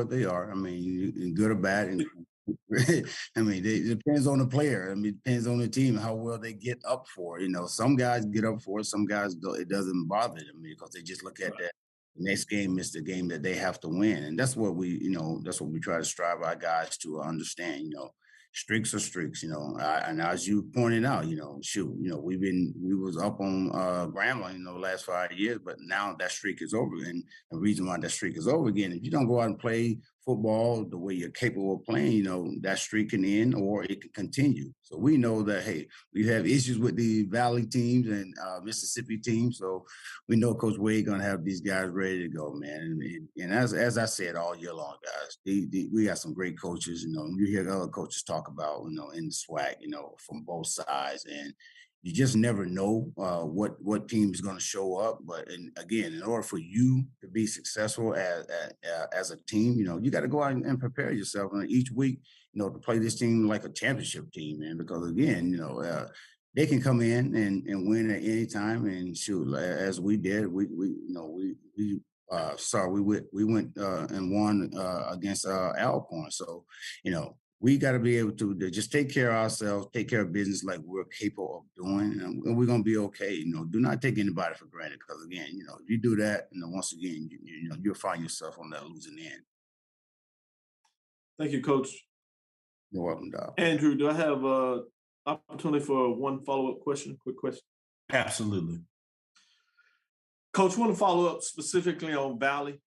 they are. I mean, good or bad. And I mean, it depends on the player. I mean, it depends on the team how well they get up for it. Some guys get up for it. Some guys don't, it doesn't bother them because they just look at that next game is the game that they have to win, and that's what we try to strive our guys to understand. Streaks are streaks, and as you pointed out, we was up on Grambling, the last 5 years, but now that streak is over. And the reason why that streak is over again, if you don't go out and play football the way you're capable of playing, that streak can end or it can continue. So we know that, hey, we have issues with the Valley teams and Mississippi teams. So we know Coach Wade going to have these guys ready to go, man. And as I said all year long, guys, we got some great coaches. You hear other coaches talk about, in the SWAC, from both sides. And you just never know what team is going to show up. But again, in order for you to be successful as a team, you got to go out and prepare yourself each week, to play this team like a championship team, man. Because again, they can come in and win at any time. And shoot, as we did, we went and won against Alcorn. So, we got to be able to just take care of ourselves, take care of business like we're capable of doing, and we're going to be okay. Do not take anybody for granted because, again, if you do that, once again, you'll find yourself on that losing end. Thank you, Coach. You're welcome, Doc. Andrew, do I have an opportunity for one follow-up question, quick question? Absolutely. Coach, want to follow up specifically on Valley.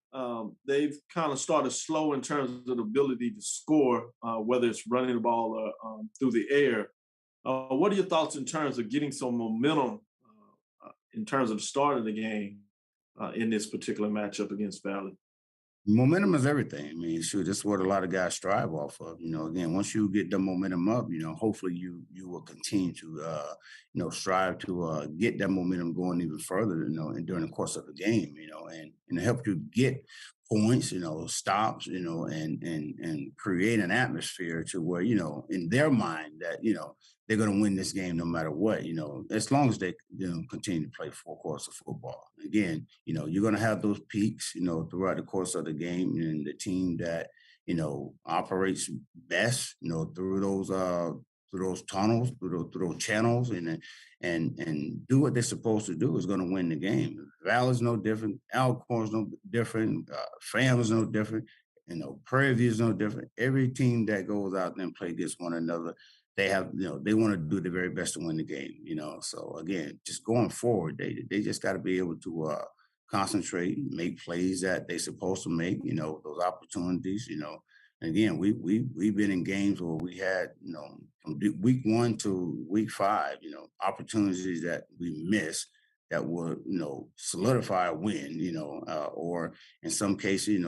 They've kind of started slow in terms of the ability to score, whether it's running the ball or through the air. What are your thoughts in terms of getting some momentum in terms of the start of the game in this particular matchup against Valley? Momentum is everything. I mean, shoot, that's what a lot of guys strive off of. Again, once you get the momentum up, hopefully you will continue to, strive to get that momentum going even further, and during the course of the game, and help you get points, stops, and create an atmosphere to where, in their mind that, they're going to win this game no matter what, as long as they, continue to play full course of football. Again, you're going to have those peaks, throughout the course of the game, and the team that, operates best, through those tunnels, through those channels, and do what they're supposed to do is going to win the game. Valley's no different. Alcorn's no different. Fram's no different. Prairie View's no different. Every team that goes out there and play against one another, they have, they want to do their very best to win the game. So again, just going forward, they just got to be able to concentrate, make plays that they're supposed to make. Those opportunities. And again, we've been in games where we had, from week 1 to week 5, opportunities that we missed that would, solidify a win, or in some cases,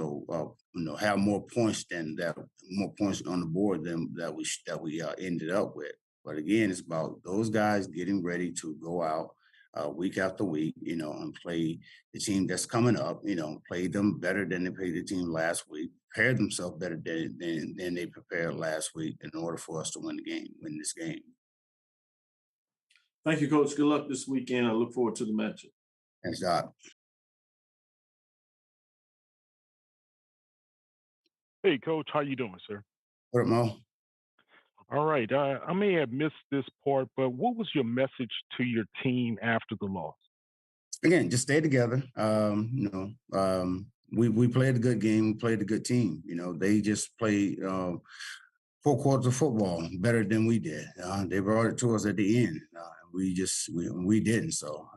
have more points on the board than that we ended up with. But again, it's about those guys getting ready to go out week after week, and play the team that's coming up, play them better than they played the team last week, prepare themselves better than they prepared last week in order for us to win this game. Thank you, Coach. Good luck this weekend. I look forward to the matchup. Thanks, Doc. Hey, Coach, how you doing, sir? What up, Mo? All right. I may have missed this part, but what was your message to your team after the loss? Again, just stay together. We played a good game. We played a good team. They just played 4 quarters of football better than we did. They brought it to us at the end. we didn't. So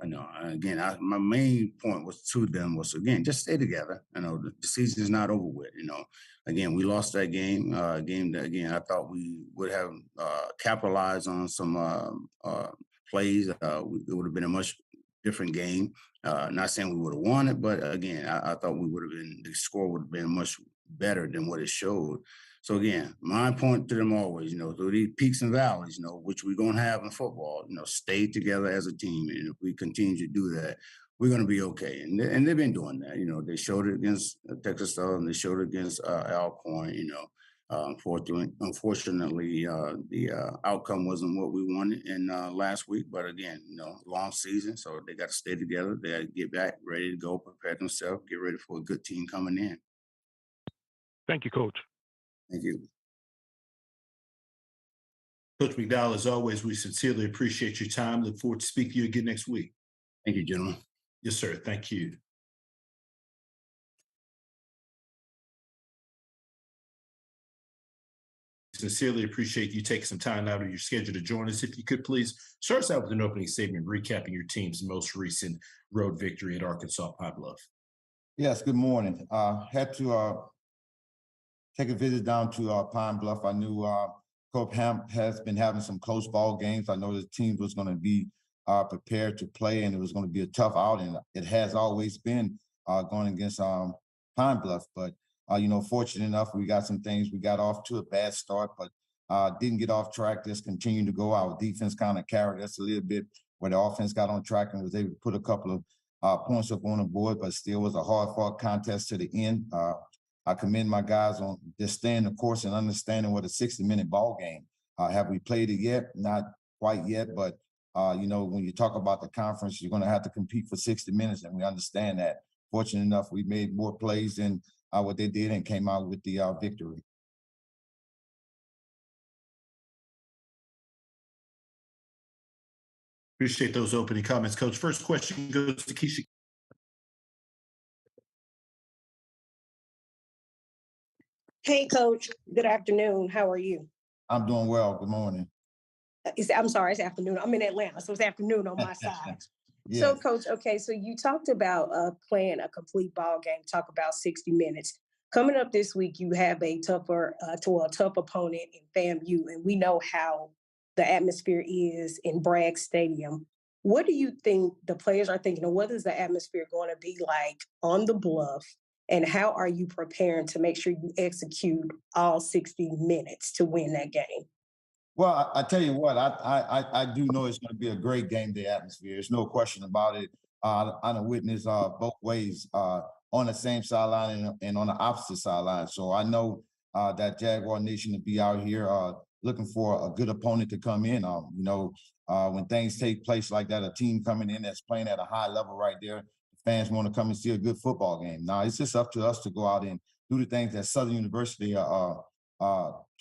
again, my main point was to them was again just stay together. The season is not over with. Again, we lost that game. Game that again I thought we would have capitalized on some plays. It would have been a much different game. Not saying we would have won it, but again, I thought we would have been, the score would have been much better than what it showed. So again, my point to them always, through these peaks and valleys, which we're gonna have in football, stay together as a team. And if we continue to do that, we're gonna be okay. And they've been doing that. They showed it against Texas Southern, they showed it against Alcorn. Unfortunately, the outcome wasn't what we wanted in last week. But again, long season, so they got to stay together. They got to get back, ready to go, prepare themselves, get ready for a good team coming in. Thank you, Coach. Thank you. Coach McDowell, as always, we sincerely appreciate your time. Look forward to speaking to you again next week. Thank you, gentlemen. Yes, sir. Thank you. Sincerely appreciate you taking some time out of your schedule to join us. If you could please start us out with an opening statement recapping your team's most recent road victory at Arkansas Pine Bluff. Yes, good morning. Had to take a visit down to Pine Bluff. I knew Coach Hamp has been having some close ball games. I know the team was going to be prepared to play, and it was going to be a tough outing. It has always been going against Pine Bluff, but fortunate enough, we got some things. We got off to a bad start, but didn't get off track. Just continued to go. Our defense kind of carried us a little bit, where the offense got on track and was able to put a couple of points up on the board, but still was a hard-fought contest to the end. I commend my guys on just staying the course and understanding what a 60-minute ball game. Have we played it yet? Not quite yet, but when you talk about the conference, you're going to have to compete for 60 minutes, and we understand that. Fortunate enough, we made more plays than what they did and came out with the victory. Appreciate those opening comments, Coach. First question goes to Keisha. Hey, Coach. Good afternoon. How are you? I'm doing well. Good morning. I'm sorry, it's afternoon. I'm in Atlanta, so it's afternoon on my side. Yes. So, Coach, okay, so you talked about playing a complete ball game, talk about 60 minutes. Coming up this week, you have a tough opponent in FAMU, and we know how the atmosphere is in Bragg Stadium. What do you think the players are thinking, or what is the atmosphere going to be like on the Bluff, and how are you preparing to make sure you execute all 60 minutes to win that game? Well, I tell you what, I do know it's going to be a great game day atmosphere. There's no question about it. I done witnessed both ways on the same sideline and on the opposite sideline. So I know that Jaguar Nation will be out here looking for a good opponent to come in. When things take place like that, a team coming in that's playing at a high level right there, fans want to come and see a good football game. Now, it's just up to us to go out and do the things that Southern University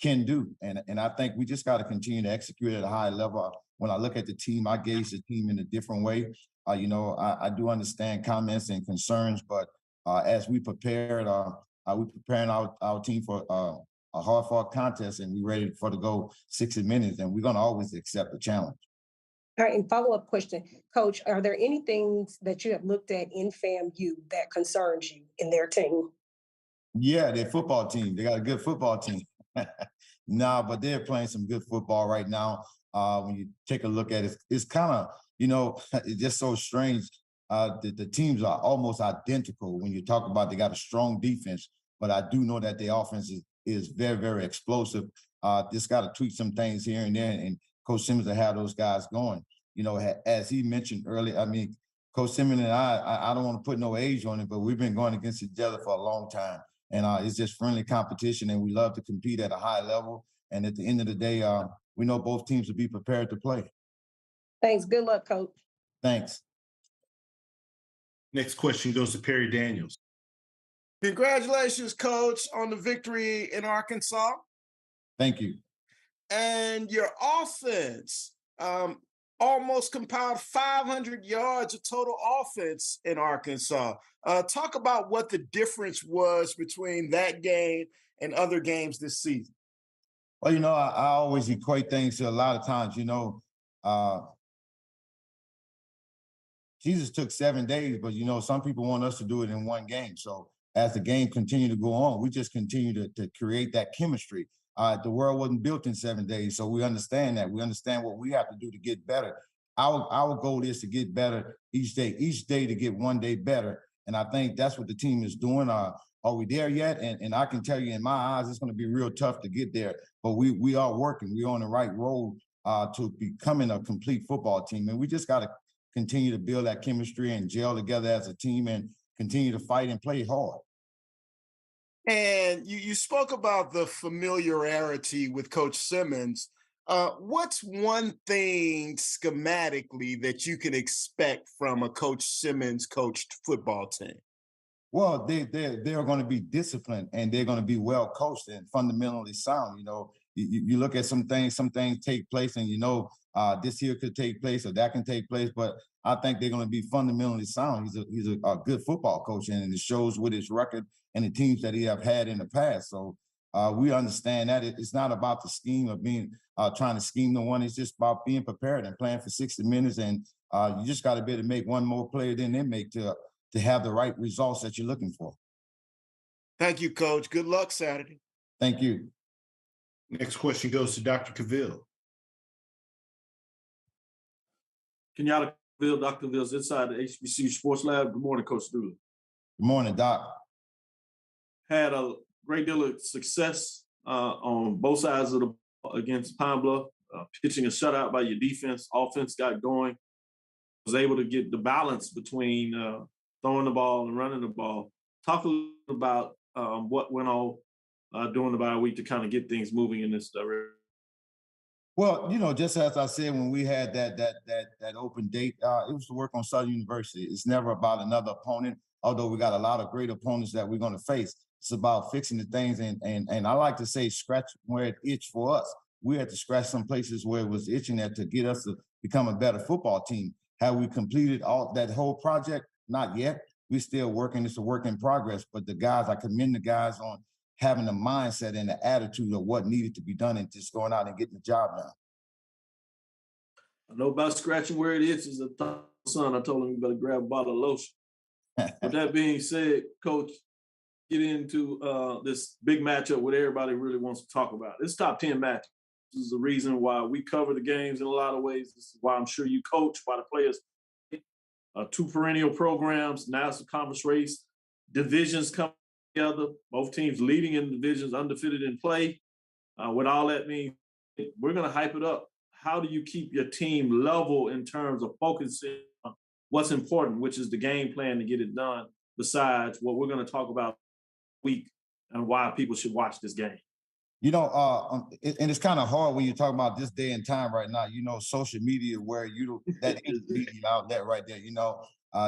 can do. And I think we just got to continue to execute at a high level. When I look at the team, I gauge the team in a different way. I do understand comments and concerns, but as we prepared, we're preparing our team for a hard-fought contest, and we're ready for to go 60 minutes, and we're going to always accept the challenge. All right, and follow-up question, Coach, are there any things that you have looked at in FAMU that concerns you in their team? Yeah, their football team. They got a good football team. But they're playing some good football right now. When you take a look at it, it's kind of, it's just so strange. The teams are almost identical when you talk about they got a strong defense, but I do know that the offense is very, very explosive. Just got to tweak some things here and there, and Coach Simmons will have those guys going. As he mentioned earlier, I mean, Coach Simmons and I don't want to put no age on it, but we've been going against each other for a long time. And it's just friendly competition, and we love to compete at a high level. And at the end of the day, we know both teams will be prepared to play. Thanks. Good luck, Coach. Thanks. Next question goes to Perry Daniels. Congratulations, Coach, on the victory in Arkansas. Thank you. And your offense almost compiled 500 yards of total offense in Arkansas. Talk about what the difference was between that game and other games this season. Well, I always equate things to a lot of times, Jesus took 7 days, but some people want us to do it in one game. So as the game continued to go on, we just continue to create that chemistry. The world wasn't built in 7 days, so we understand that. We understand what we have to do to get better. Our goal is to get better each day to get one day better. And I think that's what the team is doing. Are we there yet? And I can tell you, in my eyes, it's going to be real tough to get there. But we are working. We're on the right road to becoming a complete football team. And we just got to continue to build that chemistry and gel together as a team and continue to fight and play hard. And you spoke about the familiarity with Coach Simmons. What's one thing schematically that you can expect from a Coach Simmons coached football team? Well, they're going to be disciplined and they're going to be well coached and fundamentally sound. You look at some things take place, and this here could take place or that can take place, but I think they're going to be fundamentally sound. He's a good football coach, and it shows with his record and the teams that he have had in the past. So we understand that it's not about the scheme of being trying to scheme the one. It's just about being prepared and playing for 60 minutes, and you just got to be able to make one more play than they make to have the right results that you're looking for. Thank you, Coach. Good luck Saturday. Thank you. Next question goes to Dr. Cavill. Kenyatta Cavill, Dr. Cavill's inside the HBCU Sports Lab. Good morning, Coach Dooley. Good morning, Doc. Had a great deal of success on both sides of the ball against Pine Bluff, pitching a shutout by your defense. Offense got going. Was able to get the balance between throwing the ball and running the ball. Talk a little about what went on during the bye week to kind of get things moving in this direction. Well, just as I said, when we had that open date, it was to work on Southern University. It's never about another opponent, although we got a lot of great opponents that we're going to face. It's about fixing the things, and I like to say scratch where it itched for us. We had to scratch some places where it was itching at to get us to become a better football team. Have we completed all that whole project? Not yet. We're still working. It's a work in progress. But I commend the guys on having the mindset and the attitude of what needed to be done and just going out and getting the job done. I know about scratching where it itches. Son, I told him you better grab a bottle of lotion. With that being said, Coach, get into this big matchup what everybody really wants to talk about. This top 10 matchup. This is the reason why we cover the games in a lot of ways. This is why I'm sure you coach, why the players, 2 perennial programs, now it's a conference race, divisions come together, both teams leading in divisions, undefeated in play. What all that means, we're going to hype it up. How do you keep your team level in terms of focusing on what's important, which is the game plan to get it done, besides what we're going to talk about week and why people should watch this game? And it's kind of hard when you talk about this day and time right now. Social media, where that is the media outlet right there.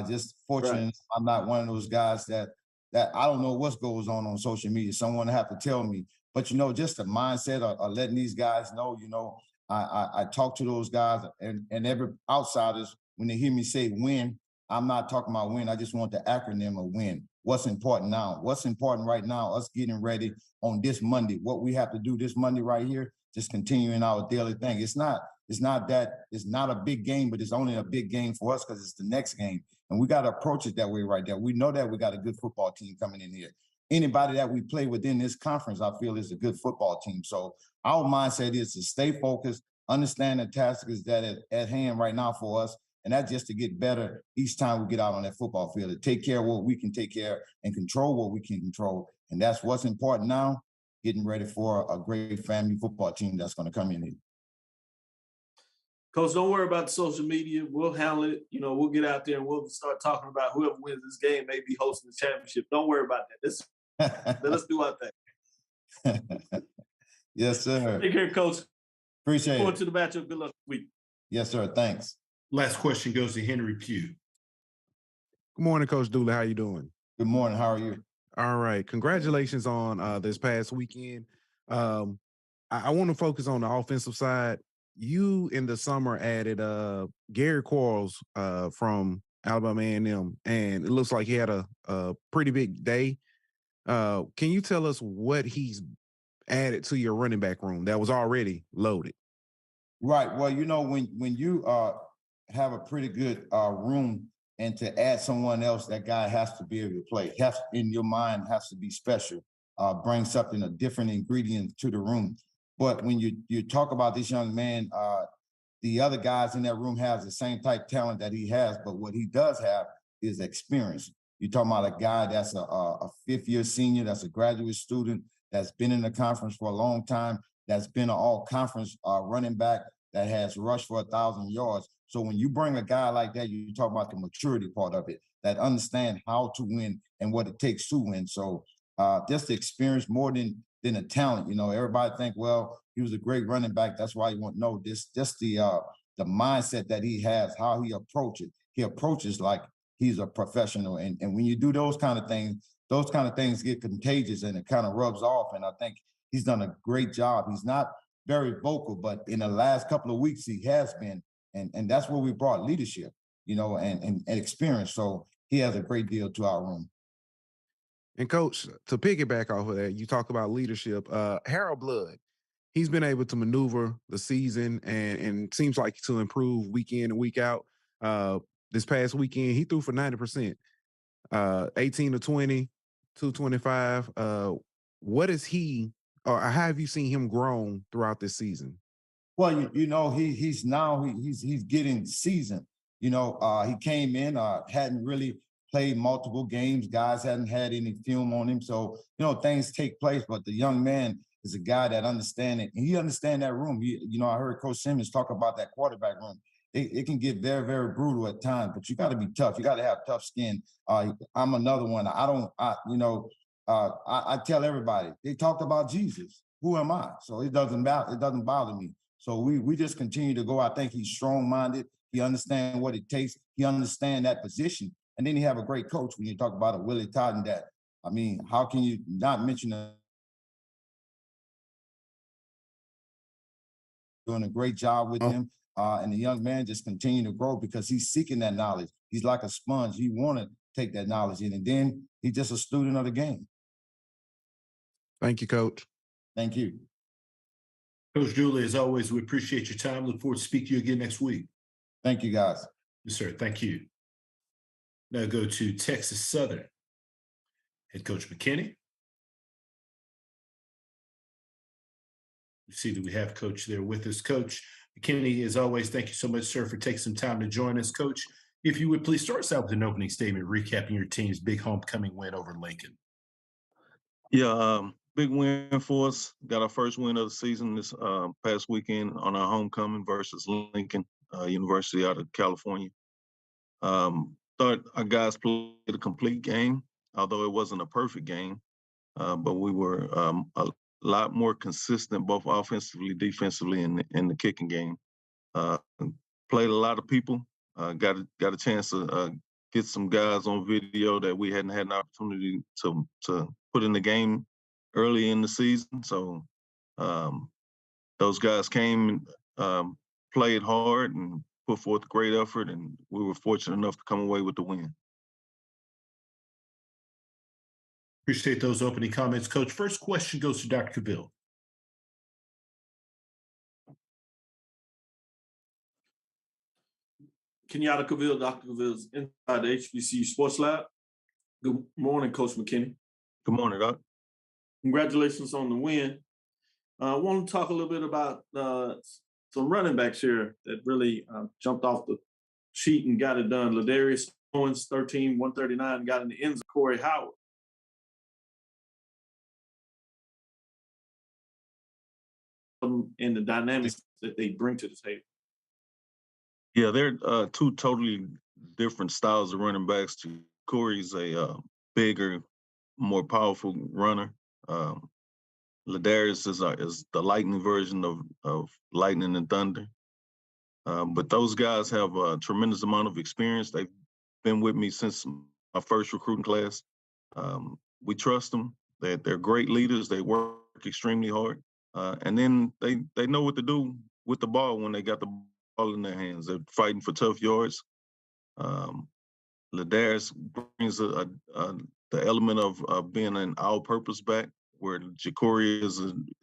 Just fortunate, right. I'm not one of those guys that I don't know what goes on social media. Someone have to tell me. But just the mindset of letting these guys know. I talk to those guys and every outsiders when they hear me say win. I'm not talking about win. I just want the acronym of win. What's important now? What's important right now? Us getting ready on this Monday. What we have to do this Monday right here, just continuing our daily thing. It's not a big game, but it's only a big game for us because it's the next game. And we got to approach it that way right there. We know that we got a good football team coming in here. Anybody that we play within this conference, I feel is a good football team. So our mindset is to stay focused, understand the tactics that are at hand right now for us. And that's just to get better each time we get out on that football field, to take care of what we can take care and control what we can control. And that's what's important now, getting ready for a great family football team that's going to come in here. Coach, don't worry about the social media. We'll handle it. We'll get out there and we'll start talking about whoever wins this game may be hosting the championship. Don't worry about that. Let us do our thing. Yes, sir. Take care, Coach. Appreciate it. Going to the matchup. Good luck this week. Yes, sir. Thanks. Last question goes to Henry Pugh. Good morning, Coach Dooley. How you doing? Good morning. How are you? All right. Congratulations on this past weekend. I want to focus on the offensive side. You in the summer added Gary Quarles from Alabama A&M, and it looks like he had a pretty big day. Can you tell us what he's added to your running back room that was already loaded? Right. Well, when you have a pretty good room and to add someone else, that guy has to be able to play. In your mind, has to be special. Bring something, a different ingredient to the room. But when you talk about this young man, the other guys in that room has the same type talent that he has, but what he does have is experience. You're talking about a guy that's a fifth-year senior, that's a graduate student, that's been in the conference for a long time, that's been an all-conference running back, that has rushed for 1,000 yards. So when you bring a guy like that, you talk about the maturity part of it, that understand how to win and what it takes to win. So just the experience more than a talent. You know, everybody think, well, he was a great running back, that's why you want to know this. Just the mindset that he has, how he approaches. He approaches like he's a professional. And when you do those kind of things get contagious and it kind of rubs off. And I think he's done a great job. He's not very vocal, but in the last couple of weeks he has been. And that's where we brought leadership, you know, and experience. So he has a great deal to our room. And Coach, to piggyback off of that, you talk about leadership. Harold Blood, he's been able to maneuver the season and seems like to improve week in and week out. This past weekend, he threw for 90%, 18 to 20, 225. What is he, or how have you seen him grown throughout this season? Well, you know, he's getting seasoned. You know, he came in, hadn't really played multiple games. Guys hadn't had any film on him. So, you know, things take place, but the young man is a guy that understands it. And he understands that room. You know, I heard Coach Simmons talk about that quarterback room. It can get very, very brutal at times, but you got to be tough. You got to have tough skin. I'm another one. I tell everybody, they talked about Jesus. Who am I? So it doesn't bother me. So we just continue to go. I think he's strong-minded. He understands what it takes. He understands that position. And then you have a great coach when you talk about a Willie Totten that, I mean, how can you not mention doing a great job with him? And the young man just continue to grow because he's seeking that knowledge. He's like a sponge. He want to take that knowledge in. And then he's just a student of the game. Thank you, Coach. Thank you. Coach Dooley, as always, we appreciate your time. Look forward to speaking to you again next week. Thank you, guys. Yes, sir. Thank you. Now go to Texas Southern. Head Coach McKinney. You see that we have Coach there with us. Coach McKinney, as always, thank you so much, sir, for taking some time to join us. Coach, if you would please start us out with an opening statement recapping your team's big homecoming win over Lincoln. Yeah, big win for us. Got our first win of the season this past weekend on our homecoming versus Lincoln University out of California. Thought our guys played a complete game, although it wasn't a perfect game. But we were a lot more consistent, both offensively, defensively, in the kicking game. Played a lot of people. Got a chance to get some guys on video that we hadn't had an opportunity to put in the game early in the season. So those guys came and played hard and put forth great effort, and we were fortunate enough to come away with the win. Appreciate those opening comments, Coach. First question goes to Dr. Cavill. Kenyatta Cavill, Dr. Cavill's inside the HBCU Sports Lab. Good morning, Coach McKinney. Good morning, Doc. Congratulations on the win. I want to talk a little bit about some running backs here that really jumped off the sheet and got it done. Ladarius Owens, 13, 139, got in the ends of Corey Howard. And the dynamics that they bring to the table. Yeah, they're two totally different styles of running backs. Corey's a bigger, more powerful runner. Ladarius is the lightning version of lightning and thunder. But those guys have a tremendous amount of experience. They've been with me since my first recruiting class. We trust them. They're great leaders. They work extremely hard. And then they know what to do with the ball when they got the ball in their hands. They're fighting for tough yards. Ladarius brings the element of being an all-purpose back, where Ja'Cory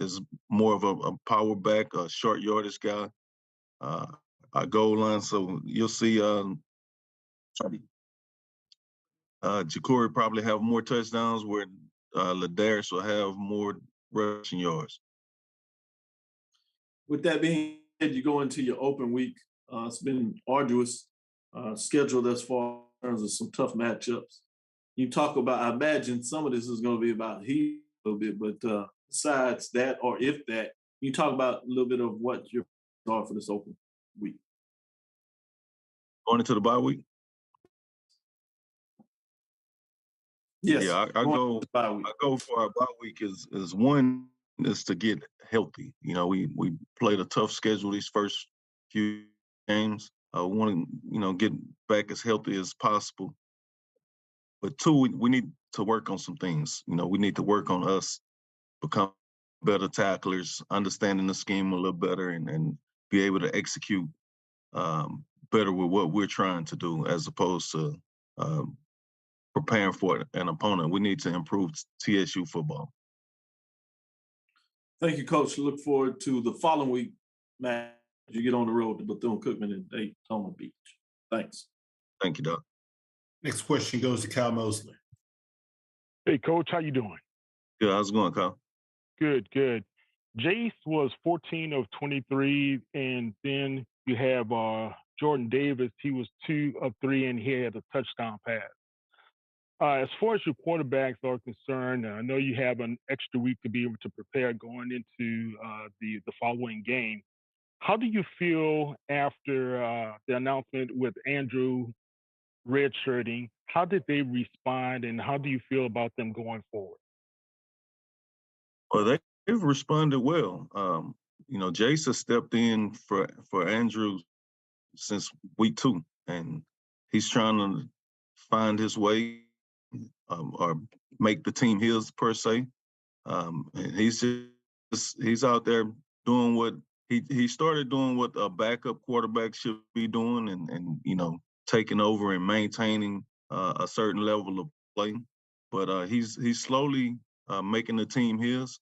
is more of a power back, a short yardage guy, a goal line. So you'll see Jacory probably have more touchdowns, where Ladarius will have more rushing yards. With that being said, you go into your open week. It's been arduous schedule thus far in terms of some tough matchups. You talk about, I imagine some of this is going to be about heat a little bit, but besides that, or if that, you talk about a little bit of what your plans are for this open week. Going into the bye week? Yes. Yeah, I go for our bye week is one is to get healthy. You know, we played a tough schedule these first few games. We want to, get back as healthy as possible. But two, we need to work on some things. We need to work on us become better tacklers, understanding the scheme a little better, and be able to execute better with what we're trying to do, as opposed to preparing for an opponent. We need to improve TSU football. Thank you, Coach. Look forward to the following week, Matt, as you get on the road to Bethune-Cookman and Daytona Beach. Thanks. Thank you, Doc. Next question goes to Kyle Mosley. Hey, Coach, how you doing? Good. How's it going, Kyle? Good, good. Jace was 14 of 23, and then you have Jordan Davis. He was 2 of 3, and he had a touchdown pass. As far as your quarterbacks are concerned, I know you have an extra week to be able to prepare going into the following game. How do you feel after the announcement with Andrew redshirting? How did they respond, and how do you feel about them going forward? Well, they've responded well. Jace has stepped in for Andrew since week 2, and he's trying to find his way or make the team his per se. And he's out there doing what he started doing what a backup quarterback should be doing, and taking over and maintaining a certain level of play. But he's slowly making the team his.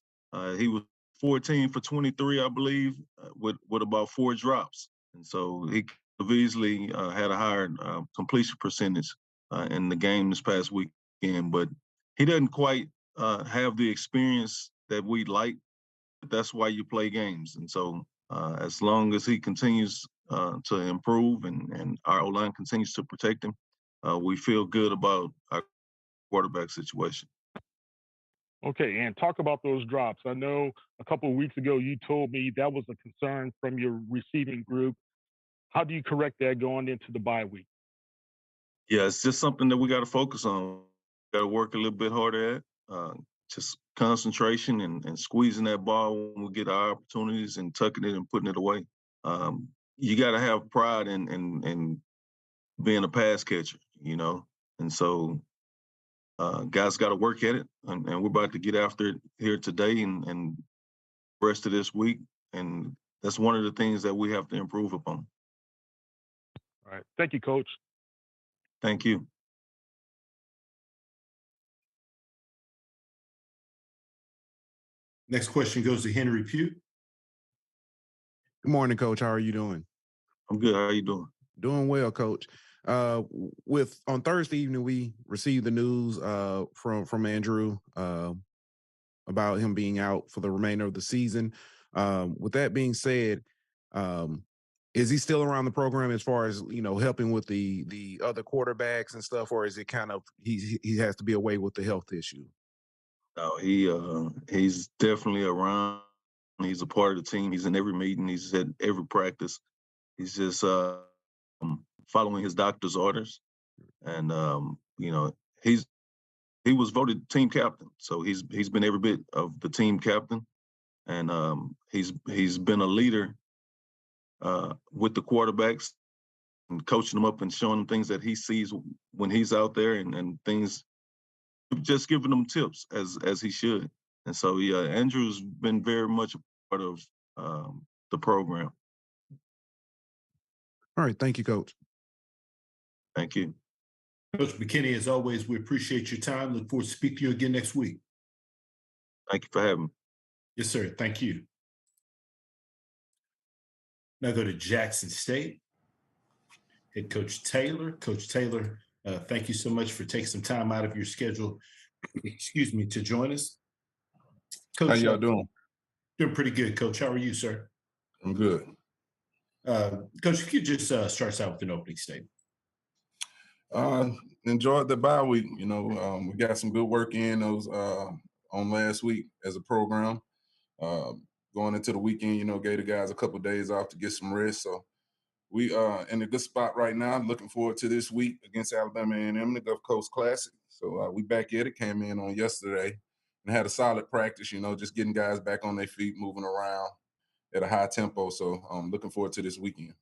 He was 14 for 23, I believe, with about 4 drops, and so he could have easily had a higher completion percentage in the game this past weekend. But he doesn't quite have the experience that we'd like. That's why you play games, and so as long as he continues to improve and our O-line continues to protect him, we feel good about our quarterback situation. Okay, and talk about those drops. I know a couple of weeks ago you told me that was a concern from your receiving group. How do you correct that going into the bye week? Yeah, it's just something that we got to focus on. Got to work a little bit harder at. Just concentration and squeezing that ball when we get our opportunities and tucking it and putting it away. You got to have pride in being a pass catcher, and so guys got to work at it, and we're about to get after it here today and rest of this week, and that's one of the things that we have to improve upon. All right. Thank you, Coach. Thank you. Next question goes to Henry Pugh. Good morning, Coach. How are you doing? I'm good. How are you doing? Doing well, Coach. On Thursday evening, we received the news from Andrew about him being out for the remainder of the season. With that being said, is he still around the program as far as helping with the other quarterbacks and stuff, or is it kind of he has to be away with the health issue? No, he's definitely around. He's a part of the team. He's in every meeting. He's at every practice. He's just following his doctor's orders, and he was voted team captain, so he's been every bit of the team captain, and he's been a leader with the quarterbacks and coaching them up and showing them things that he sees when he's out there, and things, just giving them tips as he should. And so Andrew's been very much a part of the program. All right, thank you, Coach. Thank you. Coach McKinney, as always, we appreciate your time. Look forward to speaking to you again next week. Thank you for having me. Yes, sir. Thank you. Now go to Jackson State. Head Coach Taylor. Coach Taylor, Thank you so much for taking some time out of your schedule, excuse me, to join us. Coach, how y'all doing? Doing pretty good, Coach. How are you, sir? I'm good. Coach, if you could just start us out with an opening statement. Enjoyed the bye week. You know, we got some good work in those on last week as a program. Going into the weekend, you know, gave the guys a couple of days off to get some rest. So we in a good spot right now. Looking forward to this week against Alabama A&M, the Gulf Coast Classic. So we back at it. Came in on yesterday and had a solid practice. You know, just getting guys back on their feet, moving around at a high tempo. So I'm looking forward to this weekend.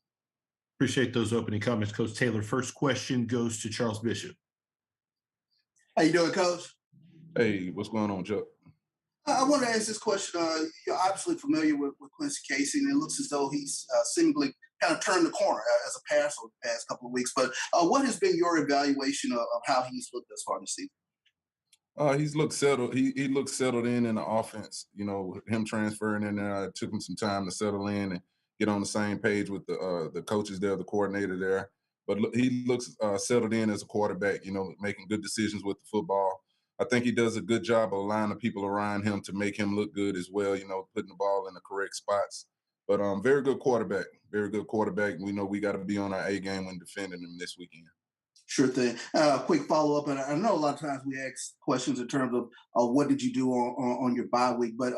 Appreciate those opening comments, Coach Taylor. First question goes to Charles Bishop. How you doing, Coach? Hey, what's going on, Chuck? I want to ask this question. You're obviously familiar with Quincy Casey, and it looks as though he's seemingly kind of turned the corner as a passer the past couple of weeks. But what has been your evaluation of how he's looked thus far this season? He's looked settled. He looked settled in the offense. You know, him transferring in there, it took him some time to settle in and get on the same page with the coaches there, the coordinator there. But he looks settled in as a quarterback. You know, making good decisions with the football. I think he does a good job of aligning people around him to make him look good as well. You know, putting the ball in the correct spots. But very good quarterback. Very good quarterback. We know we got to be on our A game when defending him this weekend. Sure thing. Quick follow-up, and I know a lot of times we ask questions in terms of what did you do on your bye week, but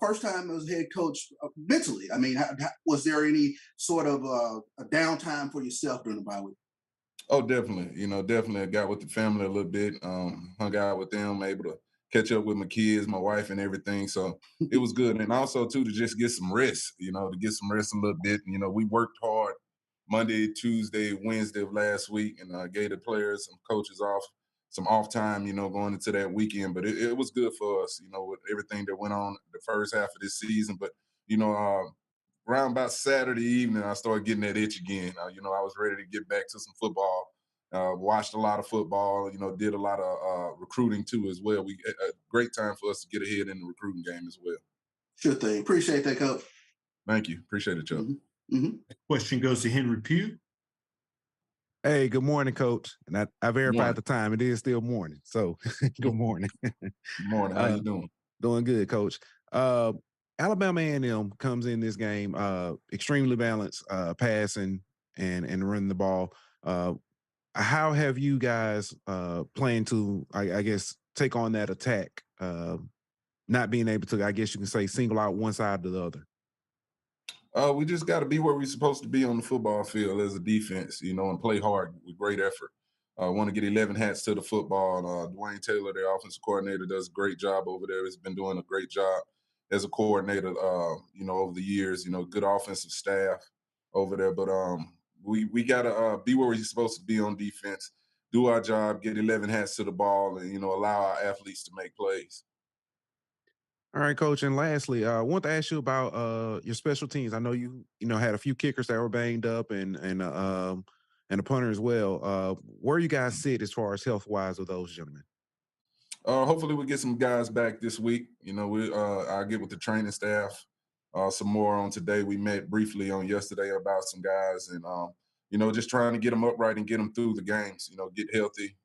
first time as head coach mentally, I mean, was there any sort of a downtime for yourself during the bye week? Oh, definitely. You know, definitely. I got with the family a little bit, hung out with them, able to catch up with my kids, my wife, and everything. So it was good. And also, too, to just get some rest, you know, to get some rest a little bit. You know, we worked hard Monday, Tuesday, Wednesday of last week, and gave the players, some coaches some off time, you know, going into that weekend. But it was good for us, you know, with everything that went on the first half of this season. But, you know, around about Saturday evening, I started getting that itch again. You know, I was ready to get back to some football. Watched a lot of football, you know, did a lot of recruiting too as well. A great time for us to get ahead in the recruiting game as well. Sure thing. Appreciate that, Coach. Thank you. Appreciate it, Chuck. Question goes to Henry Pugh. Hey, good morning, Coach. And I verified the time. It is still morning. So good morning. Good morning. How you doing? Doing good, Coach. Alabama A&M comes in this game extremely balanced, passing and running the ball. How have you guys planned to, I guess, take on that attack, not being able to, I guess you can say, single out one side or the other? We just got to be where we're supposed to be on the football field as a defense, you know, and play hard with great effort. Want to get 11 hats to the football. Dwayne Taylor, their offensive coordinator, does a great job over there. He's been doing a great job as a coordinator, you know, over the years. You know, good offensive staff over there. But we got to be where we're supposed to be on defense, do our job, get 11 hats to the ball, and, you know, allow our athletes to make plays. All right, Coach. And lastly, I want to ask you about your special teams. I know you had a few kickers that were banged up and a punter as well. Where you guys sit as far as health-wise with those gentlemen? Hopefully we get some guys back this week. You know, I'll get with the training staff some more on today. We met briefly on yesterday about some guys and, you know, just trying to get them upright and get them through the games, you know, get healthy,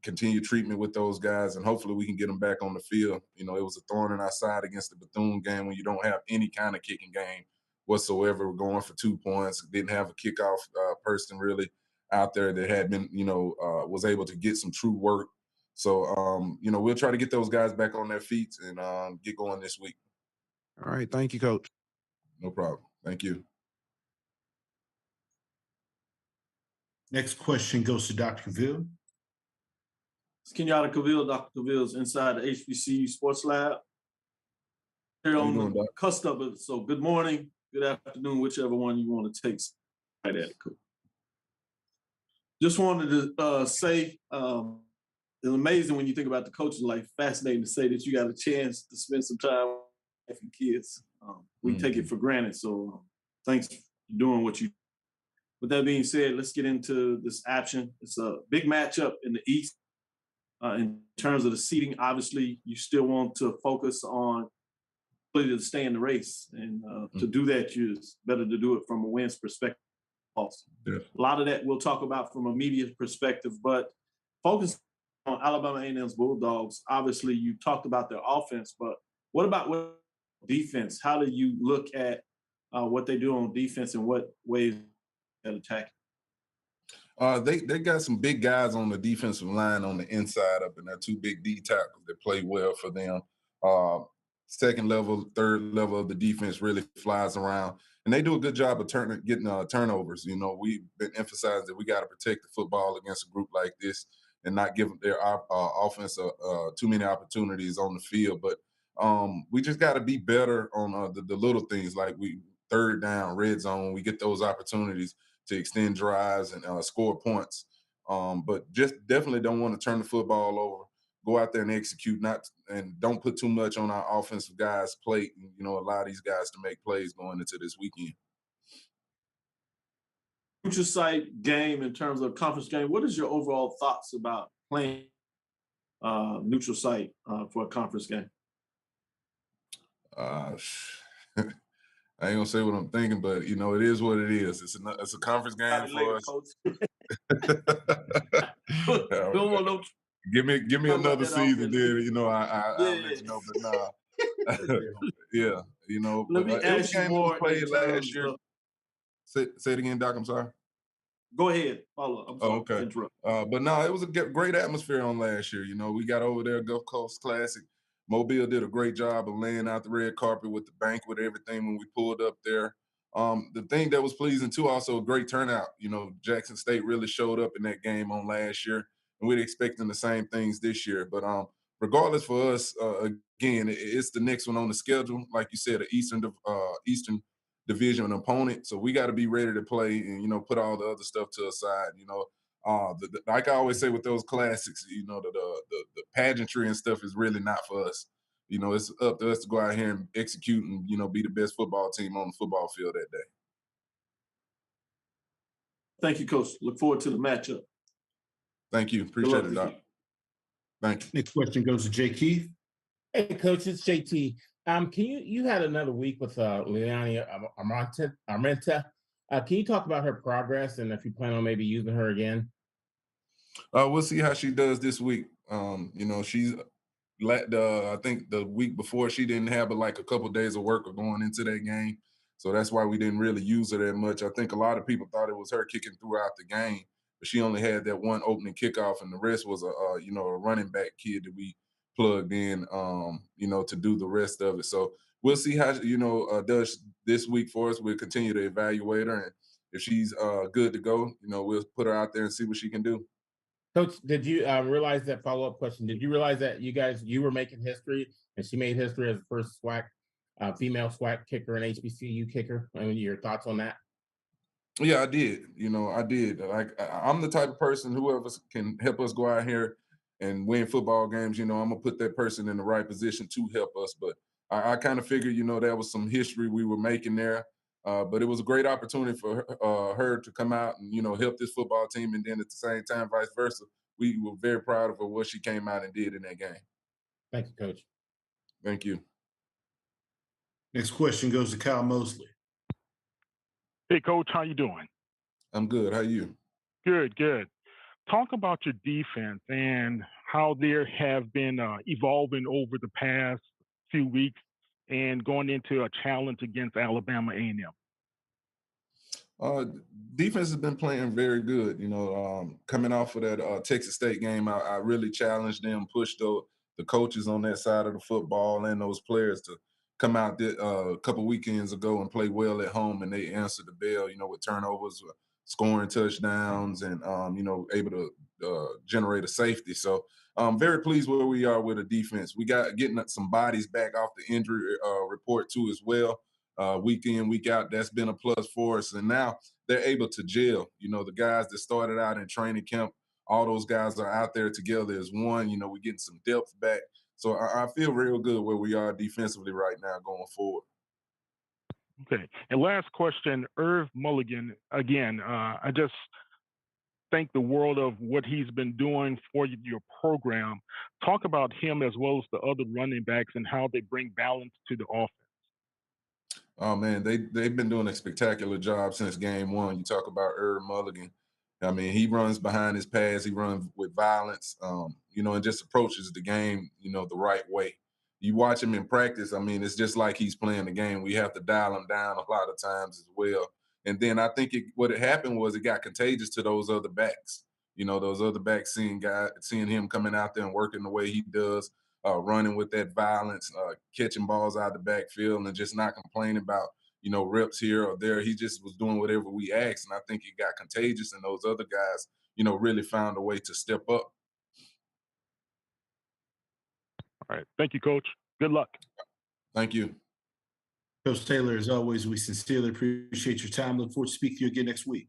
continue treatment with those guys, and hopefully we can get them back on the field. You know, it was a thorn in our side against the Bethune game when you don't have any kind of kicking game whatsoever. We're going for 2 points. Didn't have a kickoff person really out there that had been, you know, was able to get some true work. So, you know, we'll try to get those guys back on their feet and get going this week. All right. Thank you, Coach. No problem. Thank you. Next question goes to Dr. Cavill. It's Kenyatta Cavill. Dr. Cavill's inside the HBCU Sports Lab. Here on the cusp of it. So good morning, good afternoon, whichever one you want to take. Right at it. Just wanted to say, it's amazing when you think about the coach's life. Fascinating to say that you got a chance to spend some time with your kids. We take it for granted. So thanks for doing what you do. With that being said, let's get into this action. It's a big matchup in the East. In terms of the seeding, obviously, you still want to focus on ability to stay in the race. And to do that, it's better to do it from a wins perspective. Yeah. A lot of that we'll talk about from a media perspective, but focus on Alabama A&M's Bulldogs. Obviously, you talked about their offense, but what about defense? How do you look at what they do on defense and what ways they attack? They got some big guys on the defensive line on the inside up, and they're two big D tackles that play well for them. Second level, third level of the defense really flies around, and they do a good job of getting turnovers. You know, we've been emphasizing that we got to protect the football against a group like this and not give their offense too many opportunities on the field. But we just got to be better on the little things like third down, red zone. We get those opportunities to extend drives and score points. But just definitely don't want to turn the football over. Go out there and execute, and don't put too much on our offensive guys' plate. And, you know, allow these guys to make plays going into this weekend. Neutral site game in terms of conference game. What is your overall thoughts about playing neutral site for a conference game? I ain't gonna say what I'm thinking, but you know, it is what it is. It's a conference game for us. Give me another season, then you know I'll let you know. But nah, yeah, you know. Let me ask you more. Played last year. Say it again, Doc. I'm sorry. Go ahead. Follow. I'm sorry. Okay. Interrupt. But no, it was a great atmosphere on last year. You know, we got over there, Gulf Coast Classic. Mobile did a great job of laying out the red carpet with the banquet, everything when we pulled up there. The thing that was pleasing too, also a great turnout. You know, Jackson State really showed up in that game on last year, and we're expecting the same things this year. But regardless for us, again, it's the next one on the schedule. Like you said, an Eastern Division opponent, so we got to be ready to play and you know put all the other stuff to the side. You know, like I always say with those classics, you know, the pageantry and stuff is really not for us. You know, it's up to us to go out here and execute and, you know, be the best football team on the football field that day. Thank you, Coach. Look forward to the matchup. Thank you. Appreciate it, Doc. Thank you. Next question goes to Jay Keith. Hey, Coach, it's JT. Can you had another week with Leonie Armenta. Can you talk about her progress and if you plan on maybe using her again? We'll see how she does this week. You know, I think the week before she didn't have but like a couple of days of work of going into that game. So that's why we didn't really use her that much. I think a lot of people thought it was her kicking throughout the game, but she only had that one opening kickoff and the rest was a running back kid that we plugged in, you know, to do the rest of it. So we'll see how, you know, does this week for us. We'll continue to evaluate her. And if she's good to go, you know, we'll put her out there and see what she can do. Coach, did you realize that follow-up question? Did you realize that you were making history and she made history as the first SWAC, female SWAC kicker and HBCU kicker? I mean, your thoughts on that? Yeah, I did. You know, I did. Like, I'm the type of person, whoever can help us go out here and win football games, you know, I'm going to put that person in the right position to help us. But I kind of figured, you know, that was some history we were making there. But it was a great opportunity for her to come out and, you know, help this football team. And then at the same time, vice versa. We were very proud of her, what she came out and did in that game. Thank you, Coach. Thank you. Next question goes to Kyle Mosley. Hey, Coach, how you doing? I'm good. How are you? Good, good. Talk about your defense and how they have been evolving over the past few weeks and going into a challenge against Alabama A&M. Defense has been playing very good. You know, coming off of that Texas State game, I really challenged them, pushed the coaches on that side of the football and those players to come out a couple weekends ago and play well at home, and they answered the bell, you know, with turnovers, scoring touchdowns, and, you know, able to generate a safety. So I'm very pleased where we are with the defense. We got getting some bodies back off the injury report too as well. Week in, week out, that's been a plus for us. And now they're able to gel. You know, the guys that started out in training camp, all those guys are out there together as one. You know, we're getting some depth back. So I feel real good where we are defensively right now going forward. Okay. And last question, Irv Mulligan. Again, I just think the world of what he's been doing for your program. Talk about him as well as the other running backs and how they bring balance to the offense. Oh man, they've been doing a spectacular job since game one. You talk about Irv Mulligan. I mean, he runs behind his pads, he runs with violence, and just approaches the game, the right way. You watch him in practice, I mean, it's just like he's playing the game. We have to dial him down a lot of times as well. And then I think what had happened was it got contagious to those other backs. Those other backs seeing him coming out there and working the way he does, running with that violence, catching balls out of the backfield, and just not complaining about reps here or there. He just was doing whatever we asked, and I think it got contagious, and those other guys, really found a way to step up. All right, thank you, Coach. Good luck. Thank you. Coach Taylor, as always, we sincerely appreciate your time. Look forward to speaking to you again next week.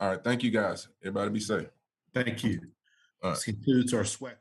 All right, thank you guys. Everybody be safe. Thank you. All right. This concludes our SWAC